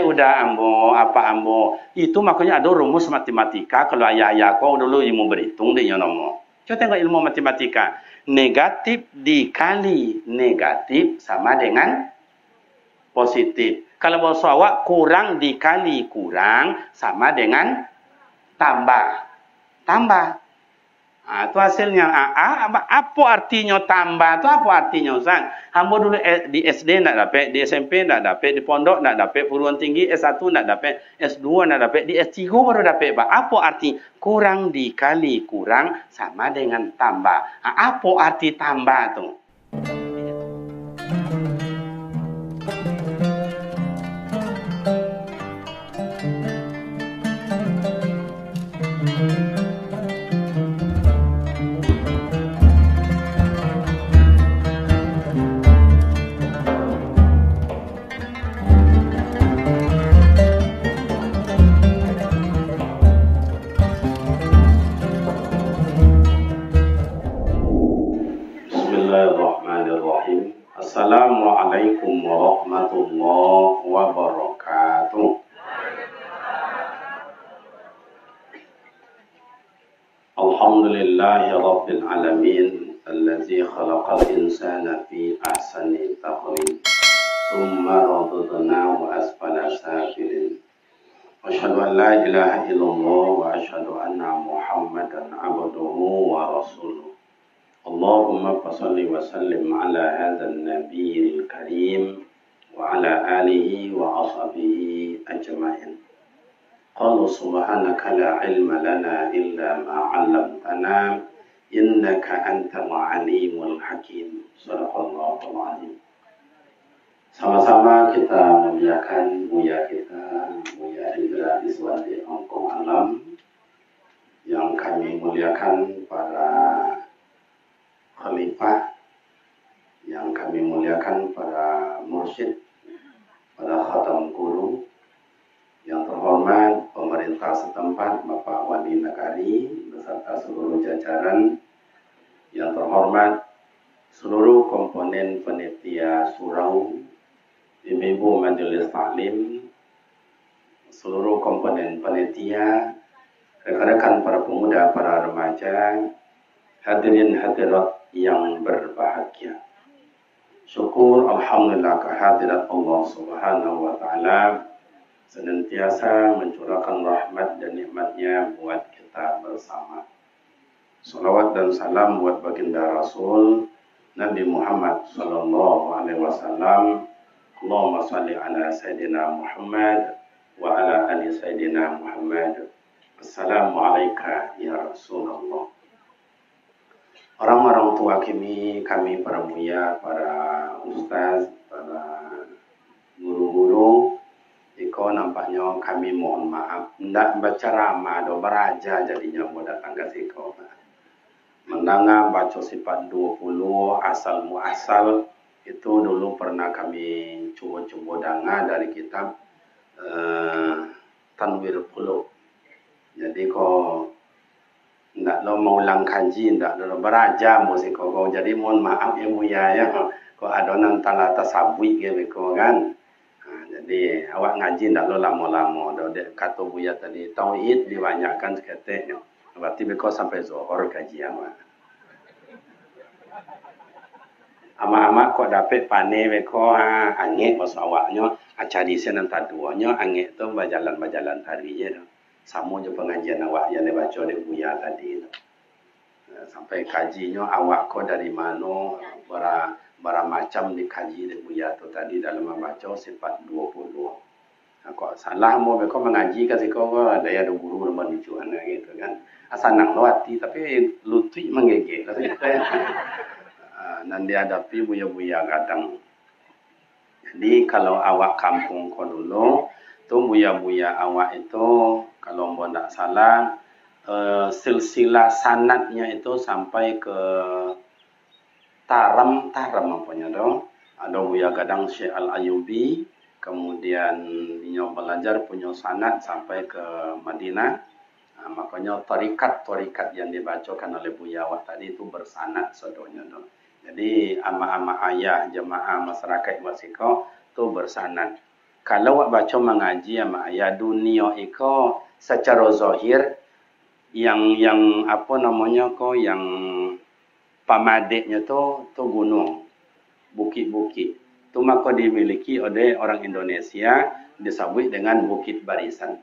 udah ambo, apa ambo. Itu makanya ada rumus matematika. Kalau ayah-ayah kau dulu ilmu berhitung dia nomo. Coba tengok ilmu matematika. Negatif dikali negatif sama dengan positif. Kalau bahasa awak kurang dikali kurang sama dengan tambah. Tambah. Itu hasilnya. Apa artinya tambah? Itu apa artinya Ustaz? Hamba dulu di SD nak dapat, di SMP nak dapat, di pondok nak dapat, perguruan tinggi S1 nak dapat, S2 nak dapat, di S3 baru dapat. Apa arti kurang dikali kurang sama dengan tambah? Apa arti tambah tu? Bismillahirrahmanirrahim. Assalamualaikum warahmatullahi wabarakatuh. Alhamdulillahi rabbil alamin allazi khalaqal insana fi ahsani taqwim summa radadnahu asfala safilin. Asyhadu an la ilaha illallah wa asyhadu anna Muhammadan abduhu wa rasuluh. Allahumma fasalli wa sallim ala hadzal nabiyil karim wa ala alihi wa ashabihi ajma'in. Qala subhanaka la ilma lana illa ma 'allamtana innaka antal alimul hakim. Shadaqallahul azim. Sama-sama kita muliakan Buya kita, Buya Indra Iswati Angkong Alam, yang kami muliakan para khalifah, yang kami muliakan para mursyid, para khatam guru, yang terhormat pemerintah setempat, Bapak Wali Nagari beserta seluruh jajaran, yang terhormat seluruh komponen panitia surau, ibu-ibu majelis taklim, seluruh komponen panitia, rekan-rekan para pemuda, para remaja, hadirin hadirat yang berbahagia. Syukur alhamdulillah kehadirat Allah Subhanahu wa taala senantiasa mencurahkan rahmat dan nikmatnya buat kita bersama. Salawat dan salam buat baginda Rasul Nabi Muhammad sallallahu alaihi wasallam. Allahumma shalli ala sayidina Muhammad wa ala ali sayidina Muhammad. Assalamualaikum ya Rasulullah. Orang-orang tua kami para buya, para ustaz, para guru-guru, iko nampaknya kami mohon maaf, ndak baca ramah do beraja jadinya mau datang ke siko. Mendengar baca sifat 20 asal muasal itu dulu pernah kami coba-coba dengar dari kitab Tanwir Qulub. Jadi kok ndak lo mau ulang kaji, ndak lo beraja musik kok. Jadi mohon maaf ya Buya ya. Kok adonan tala tasabwi gitu kan. Nah, jadi awak ngaji ndak lo lama-lama. Dek kata Buya tadi tauhid dibanyakan seketiknya. Berarti beko sampai zuhur kaji ama. Ama-ama kok dapat pane beko angin bahasa awaknya acadi sen antara duanya angin tu bajalan-bajalan tari je. Sama je pengajian awak yang dibaca oleh Buya tadi. Sampai kajinya awak kau dari mana, bara macam dikaji oleh Buya tu tadi dalam membaca sifat 20. Kau salah mau kau mengaji kasih kau ada ya guru nama dijuan gitu kan. Asal nak lewati tapi lutut menggigit. Dan dihadapi Buya-Buya kadang. Jadi kalau awak kampung kau dulu, tu Buya-Buya awak itu kalau mau tak salah silsilah sanatnya itu sampai ke Taram apanya dong. Ada Buya Gadang Syekh Al-Ayubi, kemudian dia belajar punya sanat sampai ke Madinah. Nah, makanya tarikat yang dibacakan oleh Buya awak tadi itu bersanat sedonya dong. Jadi ama-ama ayah jemaah masyarakat Wasiko itu bersanat. Kalau awak baca mengaji ama ayat dunia iko secara zahir yang apa namanya ko yang pamadeknya tu gunung, bukit-bukit. Tu maka dimiliki oleh orang Indonesia disebut dengan Bukit Barisan.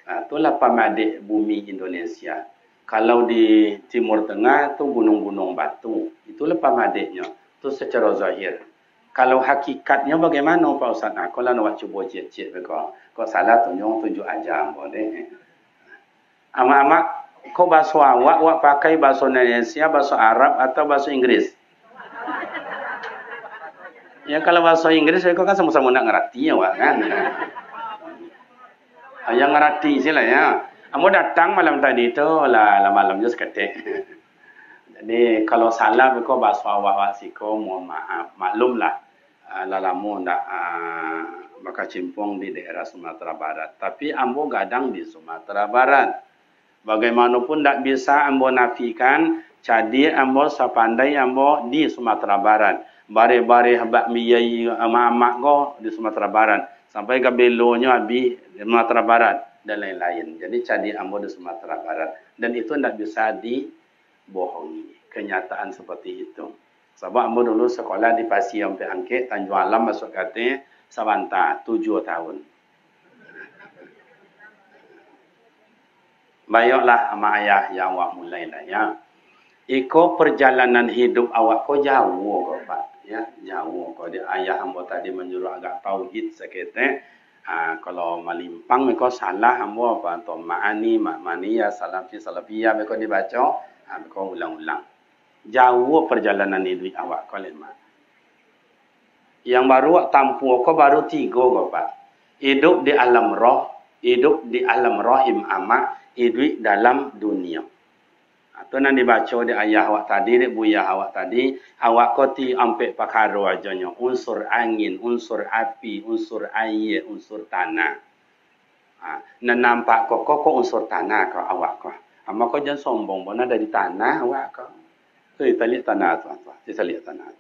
Itulah pamadek bumi Indonesia. Kalau di Timur Tengah tu gunung-gunung batu. Itulah pamadeknya. Itu secara zahir. Kalau hakikatnya bagaimana Pak Ustaz? Kalau nak cuba cek-cek kau. Kau salah tunjuk ajar boleh. Amak-amak, kau bahasa awak pakai bahasa Indonesia, bahasa Arab atau bahasa Inggris? Ya kalau bahasa Inggris kau kan sama-sama nak ngerti awak kan. Yang ngerti sila ya. Kamu datang malam tadi tu lah malamnya seketik. Jadi kalau salah kau bahasa awak siko mohon maaf. Maklumlah lalamu ndak maka cimpung di daerah Sumatera Barat. Tapi ambo gadang di Sumatera Barat. Bagaimanapun ndak bisa ambo nafikan jadi ambo sepandai ambo di Sumatera Barat. Bare-bare habak miyai amak-amak ko di Sumatera Barat. Sampai ke belonya habis di Sumatera Barat dan lain-lain. Jadi jadi ambo di Sumatera Barat. Dan itu tidak bisa dibohongi. Kenyataan seperti itu. Sebab ambo dulu sekolah di Pasi sampai Angkit, Tanjung Alam masuk kata Sabanta, 7 tahun. Baiklah ama ayah yang awak mulailah ya. Iko perjalanan hidup awak ko jauh kok Pak. Ya, jauh kok dia ayah ambo tadi menyuruh agak tauhid sekete. Kalau malimpang mereka salah ambo apa atau ma'ani, ma'maniya, salafiyah mereka dibaca, mereka ulang-ulang. Jauh perjalanan hidup awak ko lemah. Yang baru tampu ko baru 3 kok Pak. Hidup di alam roh, hidup di alam rahim ama, hidup dalam dunia. Itu nanti dibaca di ayah awak tadi, di buyah awak tadi, awak koti ampe pakaro ajanya, unsur angin, unsur api, unsur air, unsur tanah. Nampak kok unsur tanah kau awak kau. Ama kau jangan sombong, bona dari tanah awak kau. Tu kita lihat tanah tu, kita lihat tanah.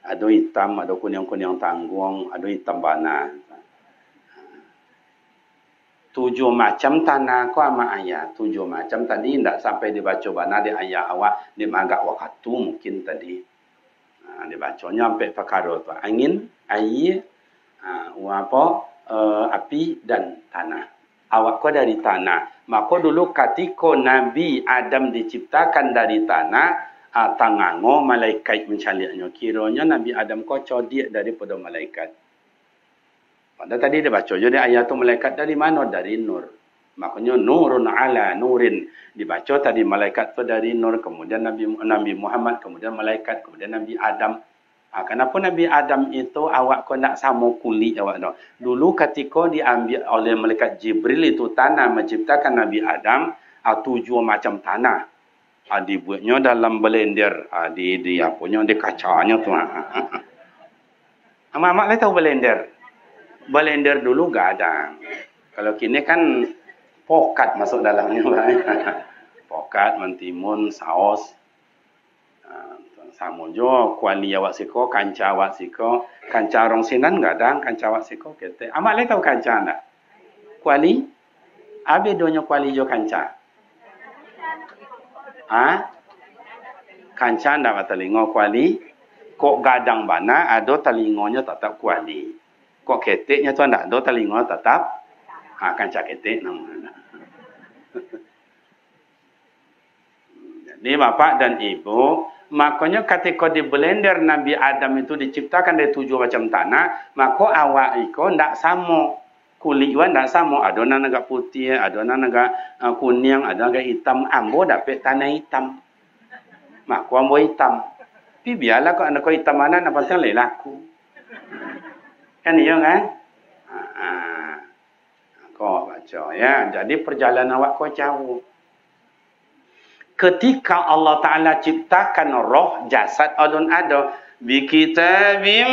Ada hitam, ada kuning-kuning tanggung, ada hitam bana. 7 macam tanah ko ama ayah. 7 macam tadi tidak sampai dibaca bana di ayah awak. Dia agak waktu mungkin tadi. Dibacanya sampai perkara tu. Angin, air, api dan tanah. Awak ko dari tanah. Maka dulu ketika Nabi Adam diciptakan dari tanah, tangango malaikat mencaliknya. Kiranya Nabi Adam ko codiak daripada malaikat. Pada tadi dia baca jadi ayat tu malaikat dari mana? Dari nur. Maknanya nurun ala nurin. Dibaca tadi malaikat tu dari nur, kemudian Nabi Muhammad, kemudian malaikat, kemudian Nabi Adam. Kenapa Nabi Adam itu awak kau nak sama kulit awak tu? Dulu ketika diambil oleh malaikat Jibril itu tanah menciptakan Nabi Adam, 7 macam tanah. Dibuatnya dalam blender, di apanya di kacanya tu. Mak lah tahu blender. Blender dulu gadang. Kalau kini kan pokat masuk dalamnya. Pokat, mentimun, saus. Sama jo kuali awak siko, kanca awak siko. Kanca orang sinan gadang, kanca awak siko kete. Amak le tahu kanca ndak? Kuali? Abe donya kuali jo kanca. Kanca ndak telingo kuali. Kok gadang bana ada telingonya tetap kuali. Kok keteknya tu anda ada telinga tetap kanca ketek namanya. Jadi bapak dan ibu, makanya ketika di blender Nabi Adam itu diciptakan dari 7 macam tanah, maka awak iko ndak sama kulit wan ndak sama. Ada nan agak putih, ada nan agak kuning, ada agak hitam. Ambo dapat tanah hitam. Maka ambo hitam. Tapi biarlah kau anak kau hitam mana nak pasal laku. Kan iya kan? Kau baca ya. Jadi perjalanan awak kau jauh. Ketika Allah Ta'ala ciptakan roh jasad alun ada. Bi kitabim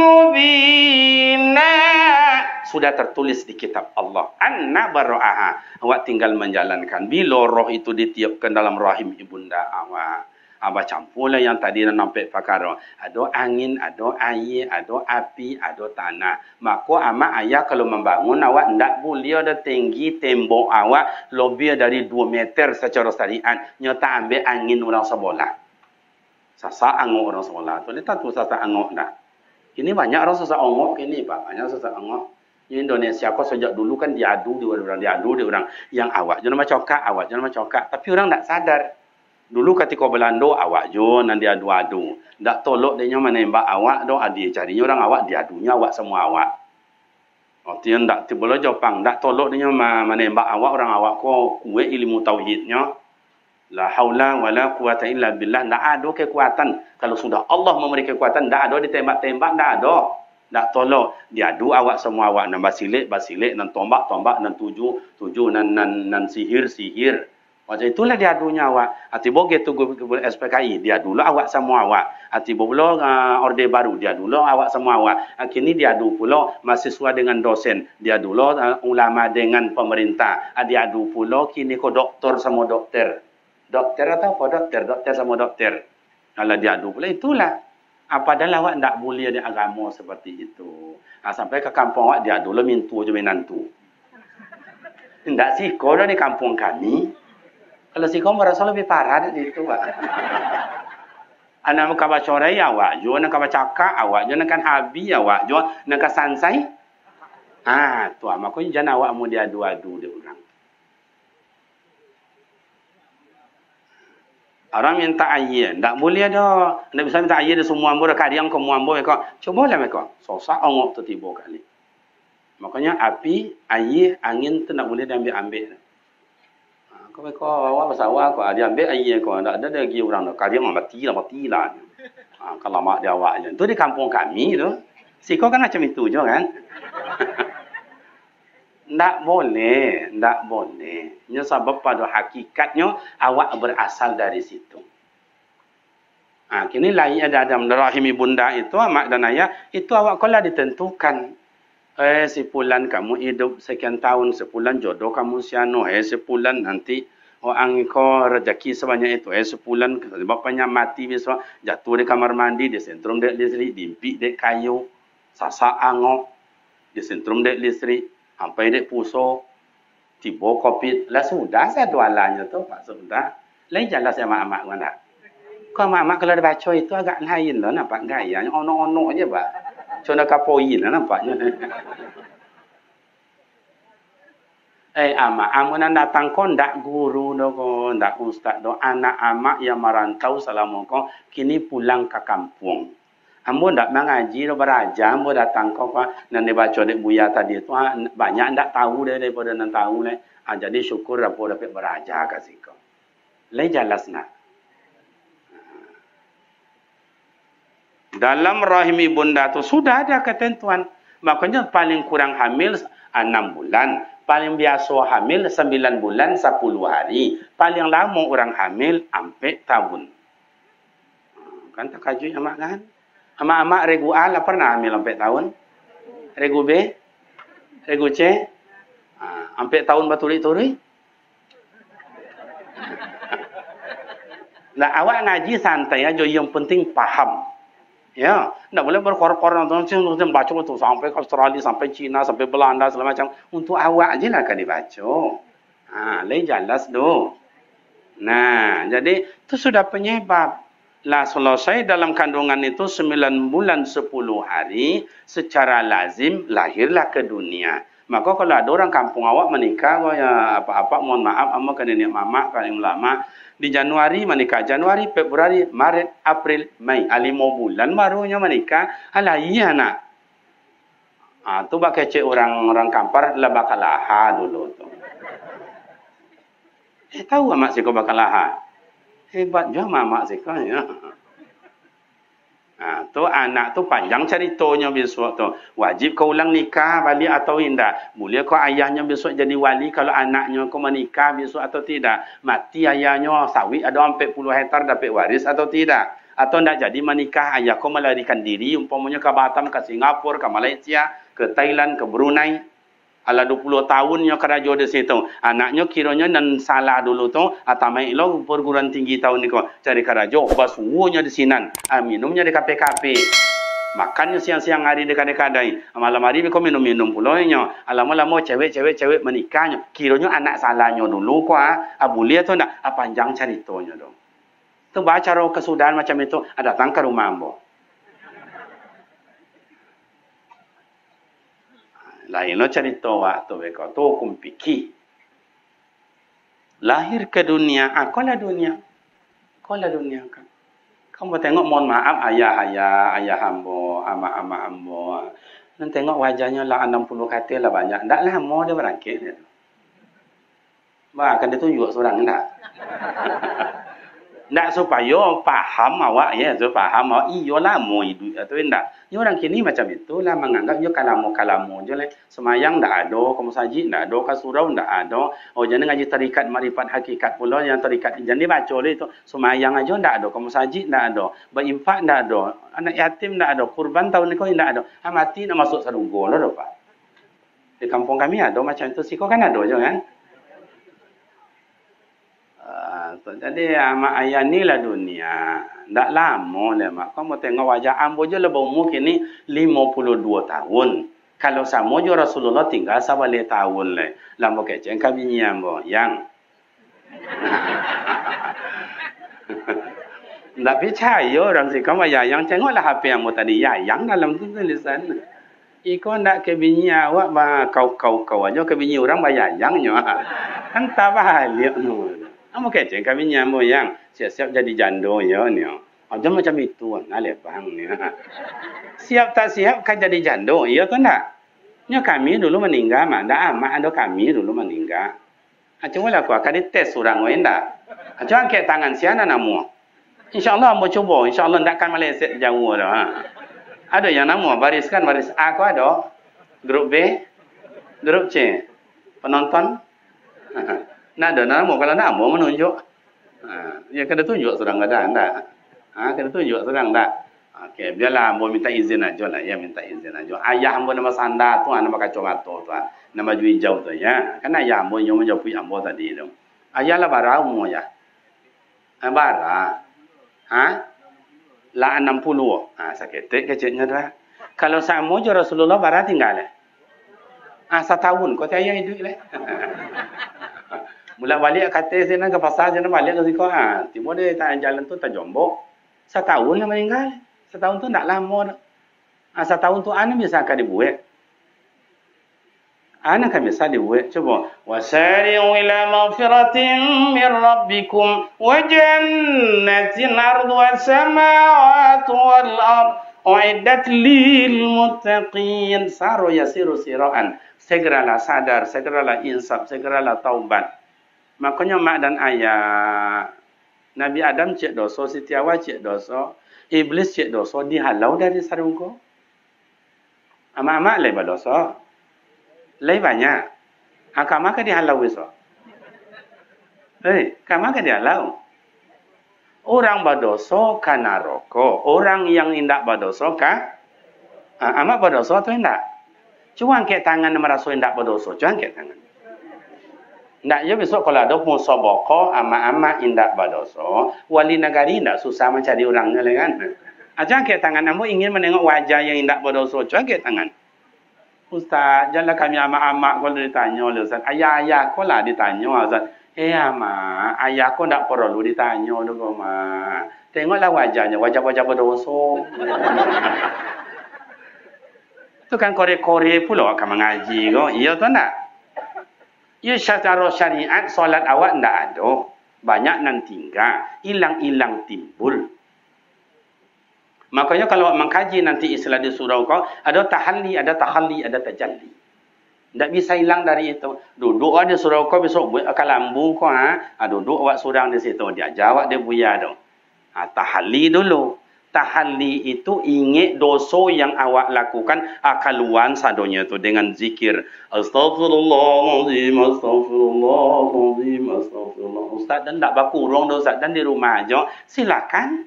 mubina. Sudah tertulis di kitab Allah. Anna bara'aha. Awak tinggal menjalankan. Bila roh itu ditiupkan dalam rahim ibunda awak. Abah campurlah yang tadi nampak perkara. Ada angin, ada air, ada api, ada tanah. Maka amak ayah kalau membangun awak tidak boleh ada tinggi tembok awak lebih dari 2 meter secara syariat. Nyata ambil angin orang sebelah. Sasak angok orang sebelah. Tu dia tentu sasak angok dah. Ini banyak orang sasak angok ini Pak. Banyak sasak angok. Di Indonesia kok sejak dulu kan diadu dia orang yang awak jangan macokak, awak jangan macokak. Tapi orang tak sadar. Dulu ketika Belanda awak jo nan dia adu-adu. Ndak tolok dia menembak awak do adi carinya orang awak diadunya awak semua awak. Artinya ndak tiba Jepang ndak tolok dia menembak awak orang awak ko kuat ilmu tauhidnya. La haula wala quwata illa billah. Ndak ada kekuatan. Kalau sudah Allah memberi kekuatan ndak ada ditembak-tembak ndak ada. Ndak tolok diadu awak semua awak nan basilik nan tombak nan tuju nan sihir. Macam itulah dia adunya awak. Hati boge tu SPKI, dia dulu awak semua awak. Hati bola Orde Baru, dia dulu awak semua awak. Kini dia adu pula mahasiswa dengan dosen. Dia dulu ulama dengan pemerintah. Dia adu pula kini ko doktor sama dokter. Dokter atau apa dokter? Dokter sama dokter. Kalau dia adu pula itulah. Padahal awak tak boleh ada agama seperti itu. Sampai ke kampung awak dia dulu mintu je menantu. Tidak sih, kau di kampung kami. Kalau si kau merasa lebih parah dari itu, Pak. Anak muka bacorai awak, jual nak bacaka awak, jual nak habi awak, jual nak sansai. Tu makanya jangan awak mau dia adu-adu dia orang. Orang minta air, tak boleh dah. Nak bisa minta air dia semua ambo, kadiang kau muambo mereka. Cubalah mereka. Sosak ongok tu tiba kali. Makanya api, air, angin tu tak boleh diambil-ambil. Kau awak bersawak kau dia ambil air kau ada lagi orang nak dia mati lah. Kalau mak dia awak je. Tu di kampung kami tu. Si kau kan macam itu je kan. Tak boleh. Nya sebab pada hakikatnya awak berasal dari situ. Kini lain ada Adam rahim ibunda itu mak dan ayah itu awak kala ditentukan. Sebulan kamu hidup sekian tahun, sebulan jodoh kamu siano, sebulan nanti orang kau rezeki sebanyak itu, sebulan bapaknya mati besok, jatuh di kamar mandi, di sentrum dek listrik, dimpik dek kayu, sasak angok, di sentrum dek listrik, sampai dek puso, tiba COVID, lah sudah saya jualannya tu Pak, sudah. Lain jelas ya mak-mak mana? Kau mak-mak kalau dibaca itu agak lain lah, nampak gayanya, ono-ono aja Pak. Cuma kapoin lah nampaknya. Amun datang kau ndak guru kau, ndak ustaz do anak amak yang merantau selama kau kini pulang ke kampung. Amun ndak mengaji do beraja, amun datang kau nan dibaca dek buya tadi tu banyak ndak tahu daripada nan tahu le. Jadi syukur dapat beraja kasih kau. Lai jelas nak. Dalam rahim ibunda tu sudah ada ketentuan. Makanya paling kurang hamil 6 bulan. Paling biasa hamil 9 bulan 10 hari. Paling lama orang hamil 4 tahun. Kan tak kaju amak kan? Amak-amak regu A lah pernah hamil 4 tahun. Regu B? Regu C? 4 tahun baturi-turi? Nah, awak ngaji santai aja, yang penting paham. Ya, tidak boleh berkor-kor nonton baca itu sampai ke Australia, sampai China, sampai Belanda segala macam. Untuk awak aja lah kan dibaca. Lain jelas tu. Nah, jadi itu sudah penyebab. Lah selesai dalam kandungan itu 9 bulan 10 hari secara lazim lahirlah ke dunia. Maka kalau ada orang kampung awak menikah, ya apa-apa mohon maaf, ama ke nenek mama, ke ulama. Di Januari menikah, Januari, Februari, Maret, April, Mei. 5 bulan barunya menikah. Alah iya nak. Tu bak kecek orang kampar lah bakal laha dulu tu. Tahu mak siko bakal laha. Hebat juga mak siko ya. Tu anak tu panjang ceritanya besok tu. Wajib kau ulang nikah balik atau tidak? Boleh kau ayahnya besok jadi wali kalau anaknya kau menikah besok atau tidak? Mati ayahnya sawit ada 40 hektar dapat waris atau tidak? Atau tidak jadi menikah ayah kau melarikan diri umpamanya ke Batam, ke Singapura, ke Malaysia, ke Thailand, ke Brunei Ala 20 tahunnya kerja di situ. Anaknya kiranya dan salah dulu tu. Atamai ilo perguruan tinggi tahun ni ko. Cari kerja. Basuhnya di sinan. Minumnya di kafe-kafe. Makannya siang-siang hari di kadai-kadai. Malam hari kau minum-minum pulaunya. Lama-lama cewek menikahnya. Kiranya anak salahnya dulu ko. Boleh tu nak? Panjang ceritanya dong. Tu baca roh kesudahan macam itu. Datang ke rumah ambo. Lain lo cerita waktu mereka tu kumpiki. Lahir ke dunia, kau lah dunia. Kau lah dunia kan. Kamu tengok mohon maaf ayah hambo, ama hambo. Dan tengok wajahnya lah 60 kata lah banyak. Tak lama dia berangkit dia tu. Bahkan dia tunjuk seorang tak. Tak supaya faham awak ya, so faham awak iyo lama hidup atau enggak. Ya orang kini macam itulah menganggap yo kalamu je lah. Semayang tak ada, kamu saji tak ada, kasurau tak ada. Oh jangan ngaji tarikat marifat hakikat pula yang tarikat jangan dibaca le itu. Semayang aja tak ada, kamu saji tak ada, berinfak tak ada, anak yatim tak ada, kurban tahun ni kau tak ada. Mati nak masuk surga lah Pak. Di kampung kami ada macam itu sih, kau kan ada je kan? Jadi mak ayah ni lah dunia. Tak lama lah mak. Kamu tengok wajah ambo je lebih umur kini 52 tahun. Kalau sama je Rasulullah tinggal sabale tahun lah. Lama keceng kabini ambo yang. Tak percaya orang sih kamu yang tengoklah HP ambo tadi yang dalam tu tulisan. Iko nak kabini awak kau aja kabini orang bayangnya. Kan tak balik tu. Kamu keceng kami nyamuk yang siap-siap jadi jando ya ni. Macam itu nah lepang ni. Siap tak siap kan jadi jando ya tu nak. Nya kami dulu meninggal mak dah mak ada kami dulu meninggal. Cuma lah aku akan dites orang lain dah. Cuma angkat tangan siapa namu. InsyaAllah mau cuba. InsyaAllah tak akan meleset jauh dah. Ada yang namu bariskan baris A aku ada. Grup B, grup C. Penonton. Nak ada nama kalau nak mau menunjuk. Ya kena tunjuk sedang ada anda. Kena tunjuk sedang tak. Okey, biarlah mau minta izin aja lah ya, minta izin aja. Ayah hamba nama sanda tu nama kacau-kacau tu. Nama ju hijau tu ya. Kan ayah hamba yang menjauh hamba tadi tu. Ayah lah bara umur ya. Bara. Lah 60. Sakit kecilnya dah. Kalau sama je Rasulullah bara tinggal. Setahun kau ayah hidup lah. Mula balik kata sini ke pasar je nak balik ke situ tiba dia tak jalan tu tak jombok. Setahun lah meninggal. Setahun tu tak lama dah. Setahun tu ana bisa akan dibuat. Ana kan bisa dibuat. Cuba wasari'u ila maghfiratin min rabbikum wa jannatin arduha as-samawati wal ard uiddat lil muttaqin. Saru yasiru siraan. Segeralah sadar, segeralah insaf, segeralah taubat. Makanya mak dan ayah Nabi Adam cek dosa, Siti Hawa cek dosa, Iblis cek dosa, dihalau dari sarungko. Amak-amak lebih dosa. Lebih banyak. Kamu ke dihalau besok? Kamu ke dihalau? Orang berdosa kena rokok. Orang yang tidak berdosa kan? Amak berdosa tu tidak? Cuma angkat tangan merasa tidak berdosa. Cuma angkat tangan. Nak ya besok kalau ada musabaqah ama-ama indak berdosa, wali negari indak susah mencari orangnya lah kan. Aja angkat tangan, kamu ingin menengok wajah yang indak berdosa, coba angkat tangan. Ustaz, janganlah kami ama-ama kalau ditanya oleh Ustaz. Ayah kau lah ditanya Ustaz. Ama, ayah kau tak perlu ditanya dulu ma. Tengoklah wajahnya, wajah-wajah berdosa. Itu kan kore-kore pula akan mengaji kau. Iya tu tak? Ya secara syariat solat awak tidak ada. Banyak nan tinggal. Hilang-hilang timbul. Makanya kalau awak mengkaji nanti istilah di surau kau. Ada tahalli, ada tahalli, ada tajalli. Tak bisa hilang dari itu. Duduk awak di surau kau besok buat kalambu kau. Duduk awak surang di situ. Dia jawab dia buya tu. Tahalli dulu. Tahalli itu ingat dosa yang awak lakukan akaluan sadonya tu dengan zikir Astaghfirullahaladzim, Astaghfirullahaladzim, Astaghfirullah. Ustaz dan tak berkurang Ustaz dan di rumah aja silakan.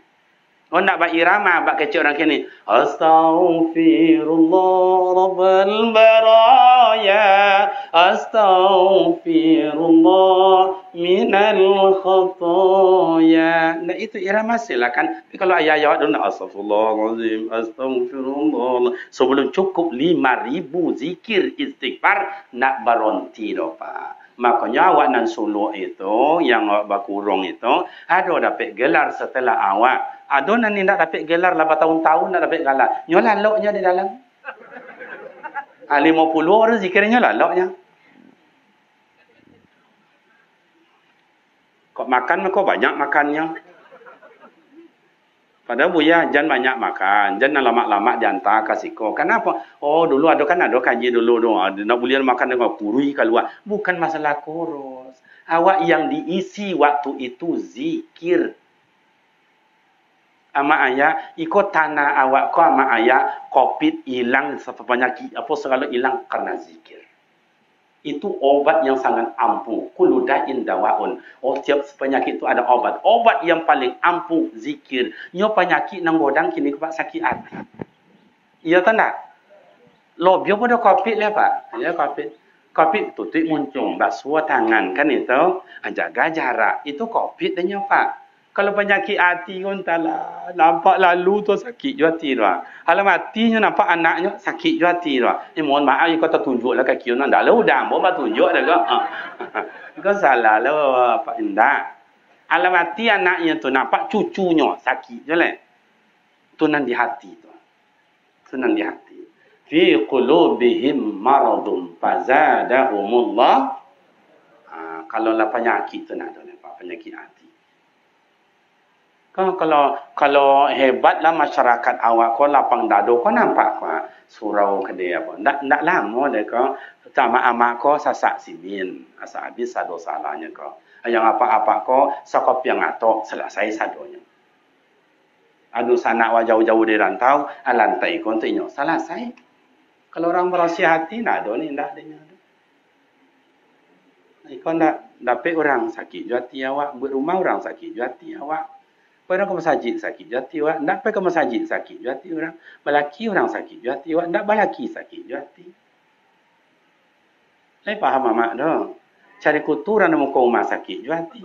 Oh nak buat irama buat kecil orang kini Astaghfirullah Rabbal Baraya Astaghfirullah minal khotoya. Nah itu irama silakan. Tapi kalau ayat-ayat dulu astaghfirullahalazim, astaghfirullah. Sebelum cukup 5,000 zikir istighfar nak berhenti dah Pak. Makanya awak nan suluk itu yang awak berkurung itu ada dapat gelar setelah awak. Ada nan nak dapat gelar lah bertahun-tahun nak dapat gelar. Nyolah loknya di dalam. 50 orang zikirnya lah loknya. Kok makan kok banyak makannya. Padahal Buya jangan banyak makan, jangan lama-lama diantar kasih kau. Kenapa? Oh dulu ada kaji dulu tu. Nak boleh makan dengan purui keluar. Bukan masalah kurus. Awak yang diisi waktu itu zikir. Ama ayah ikut tanah awak ko ama ayah COVID hilang penyakit apa segala hilang karena zikir. Itu obat yang sangat ampuh. Kullu da'in dawaun. Oh, tiap penyakit itu ada obat. Obat yang paling ampuh zikir. Nyo penyakit nang godang kini Pak sakit hati. Iya tak nak? Lo biar pada COVID lah Pak. Ya COVID. COVID tutup muncung, basuh tangan kan itu. Jaga jarak. Itu COVID dah nyo Pak. Kalau penyakit hati pun taklah. Nampak lalu tu sakit juga hati tu. Kalau matinya nampak anaknya sakit juga hati tu. Mohon maaf you kata tunjuklah kaki you nak. Dah lah udah mau tunjuk dah ke. Kau salah lah Pak Indah. Kalau mati anaknya tu nampak cucunya sakit je lah. Tu nan di hati tu. Tu nan di hati. Fi qulubihim maradun fazadahumullah. Kalau lah penyakit tu nak ada Pak penyakit hati. Kalau hebatlah masyarakat awak kau lapang dado kau nampak kau surau ke dia apa ndak lama deh kau sama amak kau sasak simin asa habis sado salahnya kau yang apa-apa kau sakop yang atok selesai sadonya adu sanak jauh-jauh di rantau alantai kau tinyo selesai kalau orang bersih hati ndak ada ni ndak adanya kau ndak dapat orang sakit hati awak berumah orang sakit hati awak. Pada ke masjid sakit hati awak, nak pergi ke masjid sakit hati orang, belaki orang sakit hati awak, nak belaki sakit hati. Saya faham mak dah. Cari kuturan nak muka rumah sakit hati.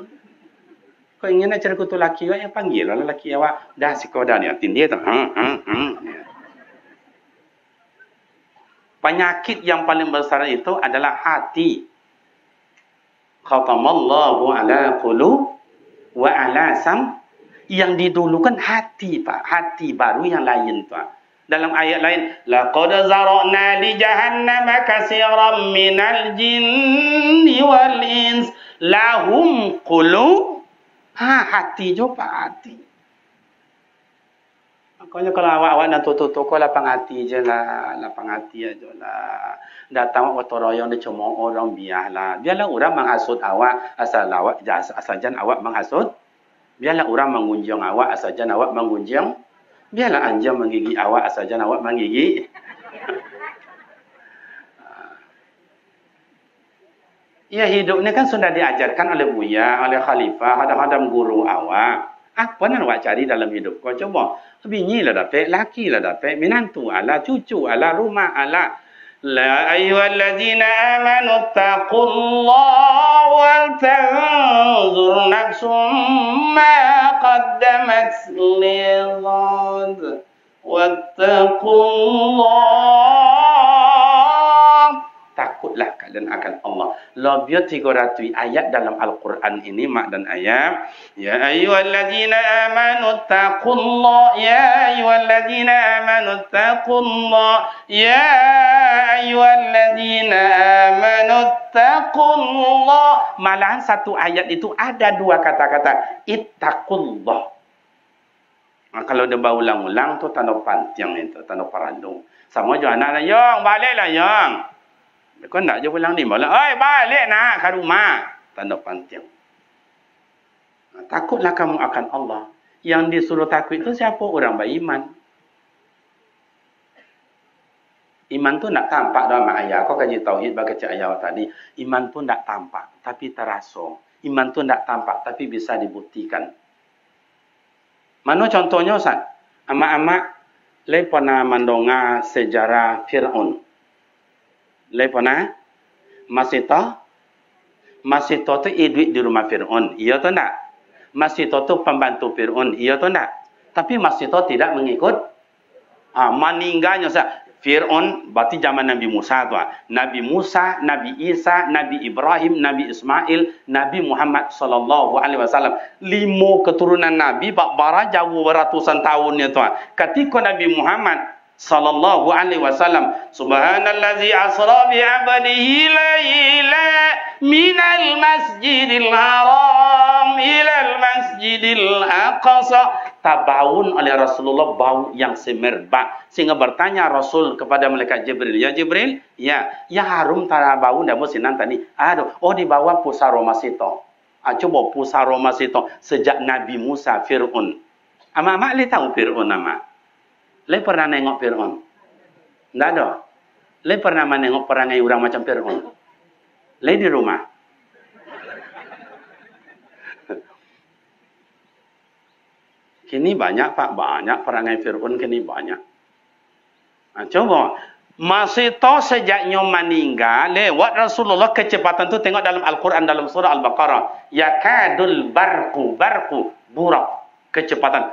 Kau ingin nak cari kutu laki awak, yang panggil lah laki awak. Dah si kau dah ni, dia tu. Penyakit yang paling besar itu adalah hati. Khatamallahu ala qulub wa ala sam. Yang didulukan hati Pak, hati baru yang lain Pak. Dalam ayat lain, laqad zara'na li jahannama katsiran minal jinni wal ins lahum qulub. Hati jo Pak, hati. Makanya kalau awak-awak nak tutup kau lapang hati je lah, lapang hati aja lah. Datang waktu royong dia cuma orang biarlah. Biarlah orang menghasut awak, asal jangan awak menghasut. Biarlah orang mengunjung awak asalkan awak mengunjung. Biarlah anjing menggigit awak asalkan awak menggigit. Ya hidup ni kan sudah diajarkan oleh Buya, oleh Khalifah, hadam-hadam guru awak. Apa nak awak cari dalam hidup kau coba. Bini lah dapat, laki lah dapat, menantu ala, cucu ala, rumah ala. La ayyuhalladzina amanu taqullaha wal tanzur nafsum ma qaddamat lighad wattaqullah. Takutlah kalian akan Allah. Lebih 300 ayat dalam Al-Quran ini mak dan ayat. Ya ayyuhalladzina amanu taqullah. Ya ayyuhalladzina amanu taqullah. Ya ayyuhalladzina amanu taqullah. Malahan satu ayat itu ada dua kata-kata. Ittaqullah. Nah, kalau dia berulang-ulang tu tanda pantiang itu, tanda parandung. Sama je anak yang baliklah yang. Kau nak je pulang ni malah, oi balik nak ke rumah. Tanda pantiang. Takutlah kamu akan Allah. Yang disuruh takut itu siapa? Orang beriman. Iman tu nak tampak dalam ayat. Kau kaji tauhid bagi ayat tadi. Iman tu nak tampak tapi terasa. Iman tu nak tampak tapi bisa dibuktikan. Mana contohnya Ustaz? Amak-amak le pernah mendongak sejarah Fir'aun. Le pernah? Masito? Masito tu duit di rumah Fir'aun. Iya atau tak? Masito tu pembantu Fir'aun. Iya atau tak? Tapi Masito tidak mengikut. Meninggalnya Fir'aun berarti zaman Nabi Musa tu. Nabi Musa, Nabi Isa, Nabi Ibrahim, Nabi Ismail, Nabi Muhammad sallallahu alaihi wasallam. 5 keturunan Nabi bara jauh beratusan tahunnya tu. Ketika Nabi Muhammad sallallahu alaihi wasallam, subhanallazi asra bi 'abdihi laila minal masjidil haram ilal masjidil aqsa, tabaun oleh Rasulullah bau yang semerbak sehingga bertanya Rasul kepada malaikat Jibril, ya Jibril, ya harum tara bau ndak musinan tadi. Aduh, dibawa pusaro masito. Coba pusaro masito sejak Nabi Musa Fir'aun. Ama le tahu Fir'aun nama? Le pernah nengok Fir'aun? Ndak ada. Le pernah menengok perangai orang macam Fir'aun? Le di rumah. Kini banyak Pak, banyak perangai Fir'aun kini banyak. Coba, Masito sejaknya meninggal, lewat Rasulullah kecepatan tu tengok dalam Al-Quran dalam surah Al-Baqarah. Yakadul barku, burak, kecepatan.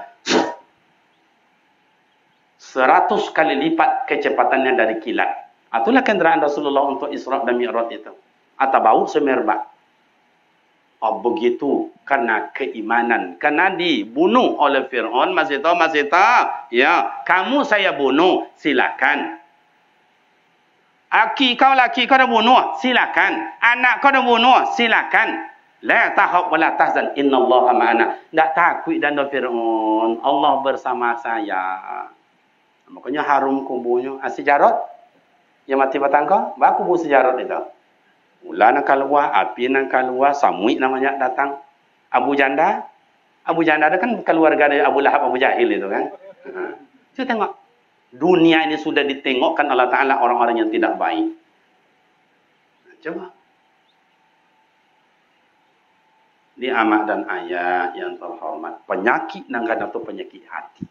100 kali lipat kecepatannya dari kilat. Itulah kenderaan Rasulullah untuk Isra dan Mi'raj itu. Atau bau semerbak. Begitu karena keimanan. Karena dibunuh oleh Fir'aun. Masih tahu? Ya, kamu saya bunuh, silakan. Kau laki kau dah bunuh, silakan. Anak kau dah bunuh, silakan. La tahab wa la tahzan, innallaha ma'ana. Tak takut dan Fir'aun, Allah bersama saya. Makanya harum kubunya. Sejarot yang mati batang kau, baku kubu sejarot itu. Ular nak keluar, api nak keluar, Samuik namanya datang. Abu Janda itu kan keluarga dari Abu Lahab, Abu Jahil itu kan. Kita tengok. Dunia ini sudah ditengokkan Allah Ta'ala orang-orang yang tidak baik. Coba. Di amak dan ayah yang terhormat. Penyakit nangkana itu penyakit hati.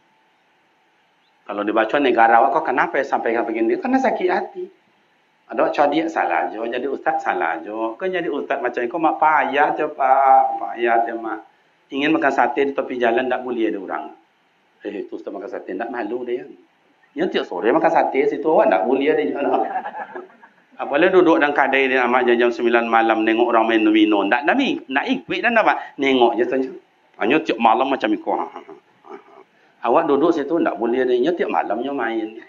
Kalau dibaca negara awak, kok kenapa sampai begini? Karena sakit hati. Ada codiak salah jo, jadi ustaz salah jo. Kau jadi ustaz macam kau mak payah je pak, payah je mak. Ingin makan sate di tepi jalan tak boleh ada orang. Itu ustaz makan sate tak malu dia. Yang tiap sore makan sate situ awak tak boleh ada je. Apalagi duduk dalam kadai dia amat jam 9 malam nengok orang main domino. Tak nak ikut dan apa? Nengok je saja. Hanya tiap malam macam itu. Awak duduk situ tak boleh ada. Tiap malamnya main.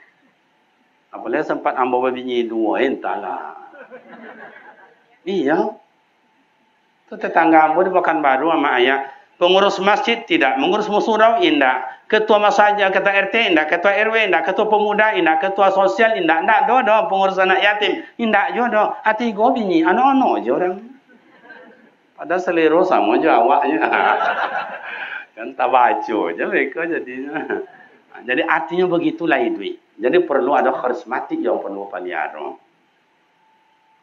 Apalagi sempat ambil bini 2, entahlah. Iya. Itu tetangga ambo di Pekanbaru sama ayah. Pengurus masjid tidak, mengurus musyawarah indah. Ketua masjid, ketua RT indah, ketua RW indah, ketua pemuda indah, ketua sosial indah. Indah do pengurus anak yatim. Indah do. Hati go bini, anak-anak je orang. Padahal selera sama je awaknya. Kan tak baca je mereka jadinya. Jadi artinya begitulah hidup. Jadi perlu ada karismatik yang perlu pelihara.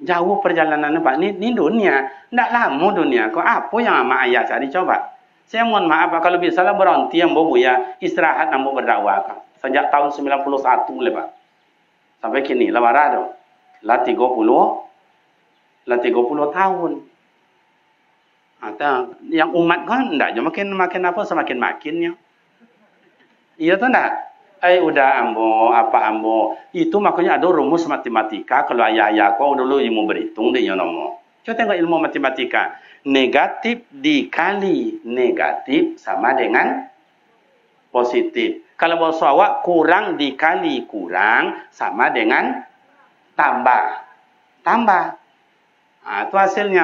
Jauh perjalanannya Pak. Ini dunia. Tidak lama dunia. Kau apa yang amak ayah cari coba? Saya mohon maaf Pak. Kalau bisa lah berhenti yang bawa ya. Istirahat yang bawa berdakwah. Sejak tahun 91 Pak. Sampai kini. Lebarah tu. Lah 30 tahun. Yang umat kan tidak. Makin apa semakin makinnya. Iya tu tak? Udah ambo, apa ambo. Itu makanya ada rumus matematika. Kalau ayah-ayah kau dulu ilmu berhitung dia nama. Coba tengok ilmu matematika. Negatif dikali negatif sama dengan positif. Kalau bahasa awak kurang dikali kurang sama dengan tambah. Itu hasilnya.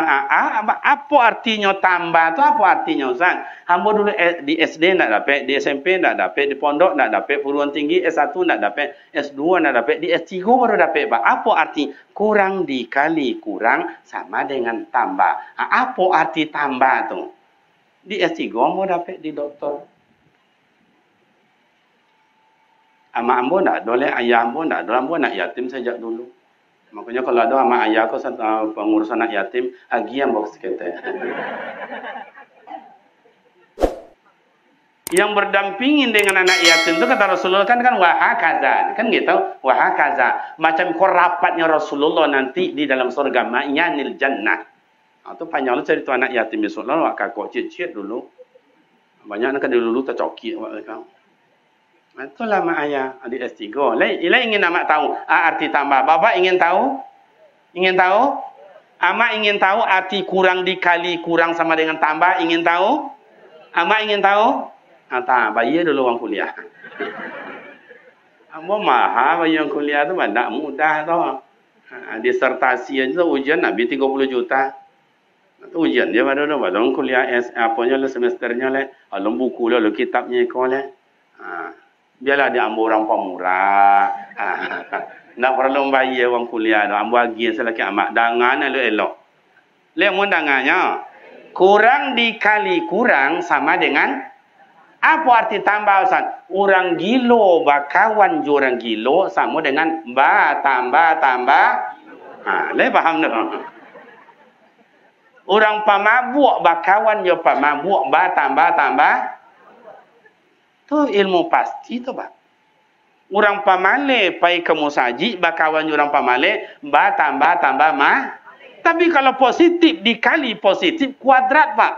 Apa artinya tambah? Itu apa artinya Ustaz? Hamba dulu di SD tak dapat, di SMP tak dapat, di pondok tak dapat, perguruan tinggi S1 tak dapat, S2 tak dapat, di S3 baru dapat. Apa arti? Kurang dikali kurang sama dengan tambah. Apa arti tambah tu? Di S3 mau dapat di doktor. Ama ambo tak boleh, ayah ambo tak boleh, ambo nak yatim sejak dulu. Makanya kalau ada sama ayah aku pengurus anak yatim, agi yang box kita. Yang berdampingin dengan anak yatim itu kata Rasulullah kan wahakaza, kan gitu, wahakaza. Macam kau rapatnya Rasulullah nanti di dalam surga, ma'yanil jannah. Itu panjang lah cerita anak yatim Rasulullah, kakak cicit dulu. Banyak nak dulu tercokik awak kau. Itulah mak ayah adik S3. Ila ingin amak tahu arti tambah. Bapak ingin tahu? Ingin tahu? Amak ingin tahu arti kurang dikali kurang sama dengan tambah, ingin tahu? Amak ingin tahu? Tak, bayar dulu orang kuliah. Ambo mahal bayar orang kuliah tu tak mudah tau. Disertasi aja ujian habis 30 juta. Tu ujian dia pada orang kuliah apanya lah semesternya lah. Alum buku lah, kitabnya kau lah. Biarlah dia ambo orang pemurah. Tak perlu bayar orang kuliah tu. Ambo agi selagi amak dangan elok-elok. Lemon dangannya kurang dikali kurang sama dengan apa arti tambah Ustaz? Orang gilo bakawan orang gilo sama dengan ba tambah. Le faham tak? Orang pemabuk bakawan yo pemabuk ba tambah. Tu ilmu pasti tu Pak. Orang pemale pai ke musaji bakawan orang pemale ba tambah ma. Tapi kalau positif dikali positif kuadrat Pak.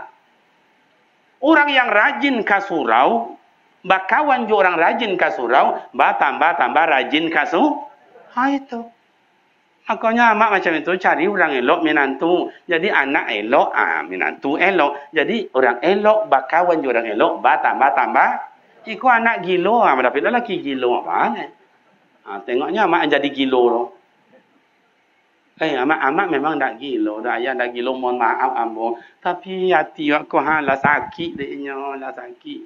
Orang yang rajin ke surau, bakawan jo orang rajin ke surau, tambah rajin ke surau. Itu. Makanya amak macam itu cari orang elok menantu. Jadi anak elok, menantu elok. Jadi orang elok, bakawan jo orang elok, tambah. Iku anak gilo, tapi lelaki gilo apa? Tengoknya amak jadi gilo loh. Amak memang tak gilo, dah ayah tak gilo, mohon maaf ambo. Tapi hati aku lah sakit dia lah sakit.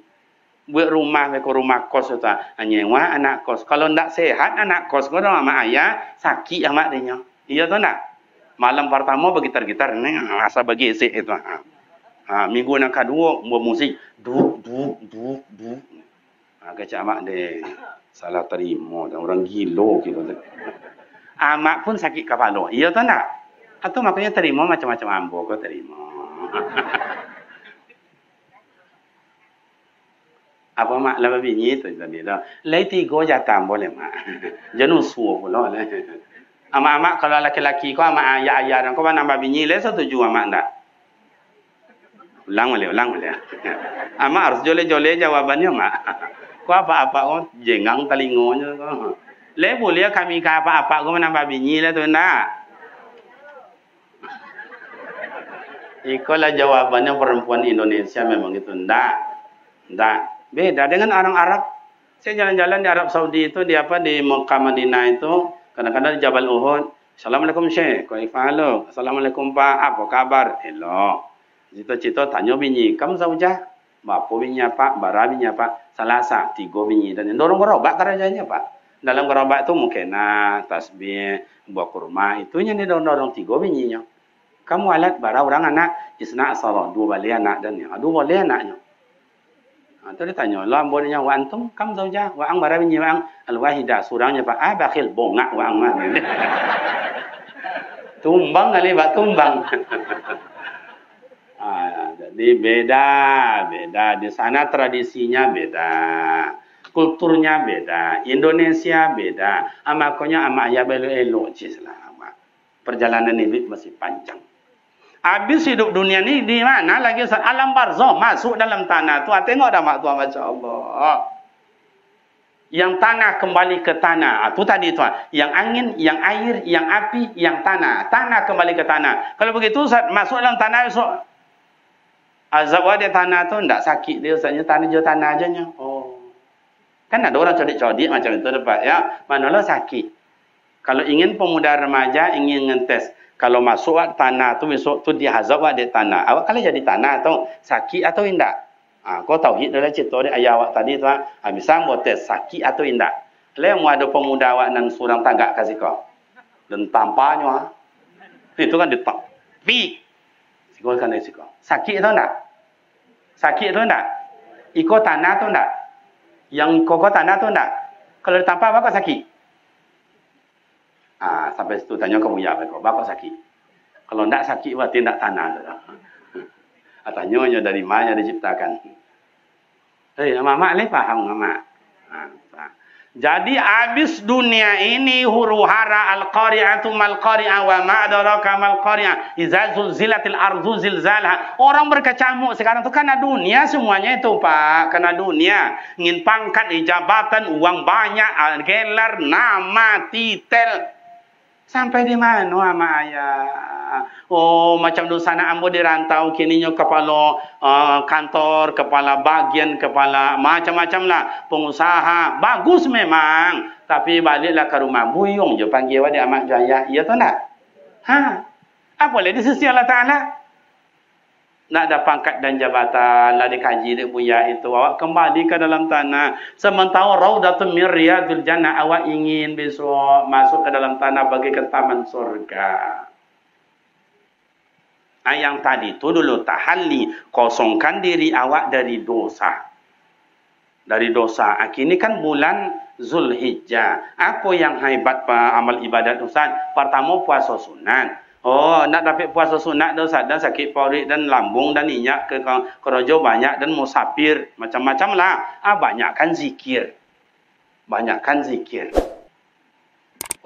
Buat rumah mereka rumah kos tu, nyewa anak kos. Kalau tak sehat anak kos kau dah amak ayah sakit amak dia. Iya tu nak. Malam pertama bergitar-gitar ni asal bagi esek itu. Minggu yang kedua buat musik duk. Kacau amak dia salah terima, orang gilo gitu. Amak pun sakit kepala. Iya tu nak? Atau makanya terima macam-macam ambo kau terima. Apa mak lama bini tu tadi dah. Lai tiga jatah boleh mak. Jangan suruh pula lah. Amak kalau laki-laki kau amak ayah dan kau nambah bini lai setuju amak tak? Ulang boleh. Amak harus jole-jole jawabannya mak. Kau apa-apa kau jengang telingonya kau. Le boleh kami ke apa-apa kau menambah bini lah tu nak. Itulah jawabannya perempuan Indonesia memang itu ndak. Beda dengan orang Arab. Saya jalan-jalan di Arab Saudi itu di Mekah Madinah itu kadang-kadang di Jabal Uhud. Assalamualaikum Syekh. Kaifahaluk? Assalamualaikum Pak. Apa kabar? Elok. Cita-cita tanya bini, kamu zaujah? Bapa bini apa? Bara bini apa? Salasa, 3 bini dan dorong gerobak darajanya Pak. Dalam gerobak itu mungkin tasbih, buah kurma, itu yang didorong 3 bininya. Kamu alat bara orang anak, isna salah 2 balik anak dan yang 2 balik anaknya. Itu dia tanya, Allah bolehnya wa antum, kamu zaujah, wa ang bara bini wa ang al-wahidah, surangnya Pak, bakhil, bongak wa ang mana. Tumbang kali Pak, tumbang. Jadi beda. Di sana tradisinya beda. Kulturnya beda, Indonesia beda. Makanya amak ayah belu-elu cislah amak. Perjalanan hidup masih panjang. Habis hidup dunia ni di mana lagi alam barzah masuk dalam tanah tu. Tengok dah mak tuan macam Allah. Yang tanah kembali ke tanah. Tu tadi tuan. Yang angin, yang air, yang api, yang tanah. Tanah kembali ke tanah. Kalau begitu masuk dalam tanah esok. Azab dia tanah tu tak sakit dia usahanya tanah je tanah aja nya. Kan ada orang codik-codik macam itu dapat ya. Manalah sakit. Kalau ingin pemuda remaja ingin ngentes, kalau masuk tanah tu besok tu dihazab di tanah. Awak kalau jadi tanah tu sakit atau indak? Kau tauhid adalah cerita dia ayah awak tadi tu. Bisa buat tes sakit atau indak. Kalau mau ada pemuda awak nan surang tagak kasih kau. Dan tampaknya itu kan ditak. Pi. Sikol kan dia kau. Sakit atau indak? Sakit atau indak? Ikut tanah tu indak? Yang koko tanah tu enggak? Kalau ditampak apa sakit? Sampai situ tanya kamu ya apa sakit? Kalau enggak sakit berarti enggak tanah. Tanya dari mana diciptakan? Mak le faham mak. Jadi habis dunia ini huru hara al-qari'atu mal-qari'ah wa ma'adaraka mal-qari'ah iza zulzilatil ardu zilzalha. Orang berkecamuk sekarang tu karena dunia semuanya itu Pak. Karena dunia. Ingin pangkat, jabatan, uang banyak, gelar, nama, titel. Sampai di mana ama ayah? Oh, macam dulu sana ambo dirantau kininya kepala kantor, kepala bagian, kepala macam-macam lah pengusaha. Bagus memang, tapi baliklah ke rumah buyung je panggil wadik amat jaya. Iya tu tak? Apa boleh di sisi Allah Taala? Nak ada pangkat dan jabatan lah dikaji dia punya itu, awak kembali ke dalam tanah. Sementara raudatun min riyadil jannah, awak ingin besok masuk ke dalam tanah bagaikan taman surga. Yang tadi tu dulu tahalli, kosongkan diri awak dari dosa. Dari dosa. Kini kan bulan Zulhijjah. Apa yang hebat amal ibadat Ustaz? Pertama puasa sunat. Oh, nak dapat puasa sunat dosa dan sakit perut dan lambung dan minyak ke kerojo banyak dan musafir macam-macam lah. Banyakkan zikir. Banyakkan zikir.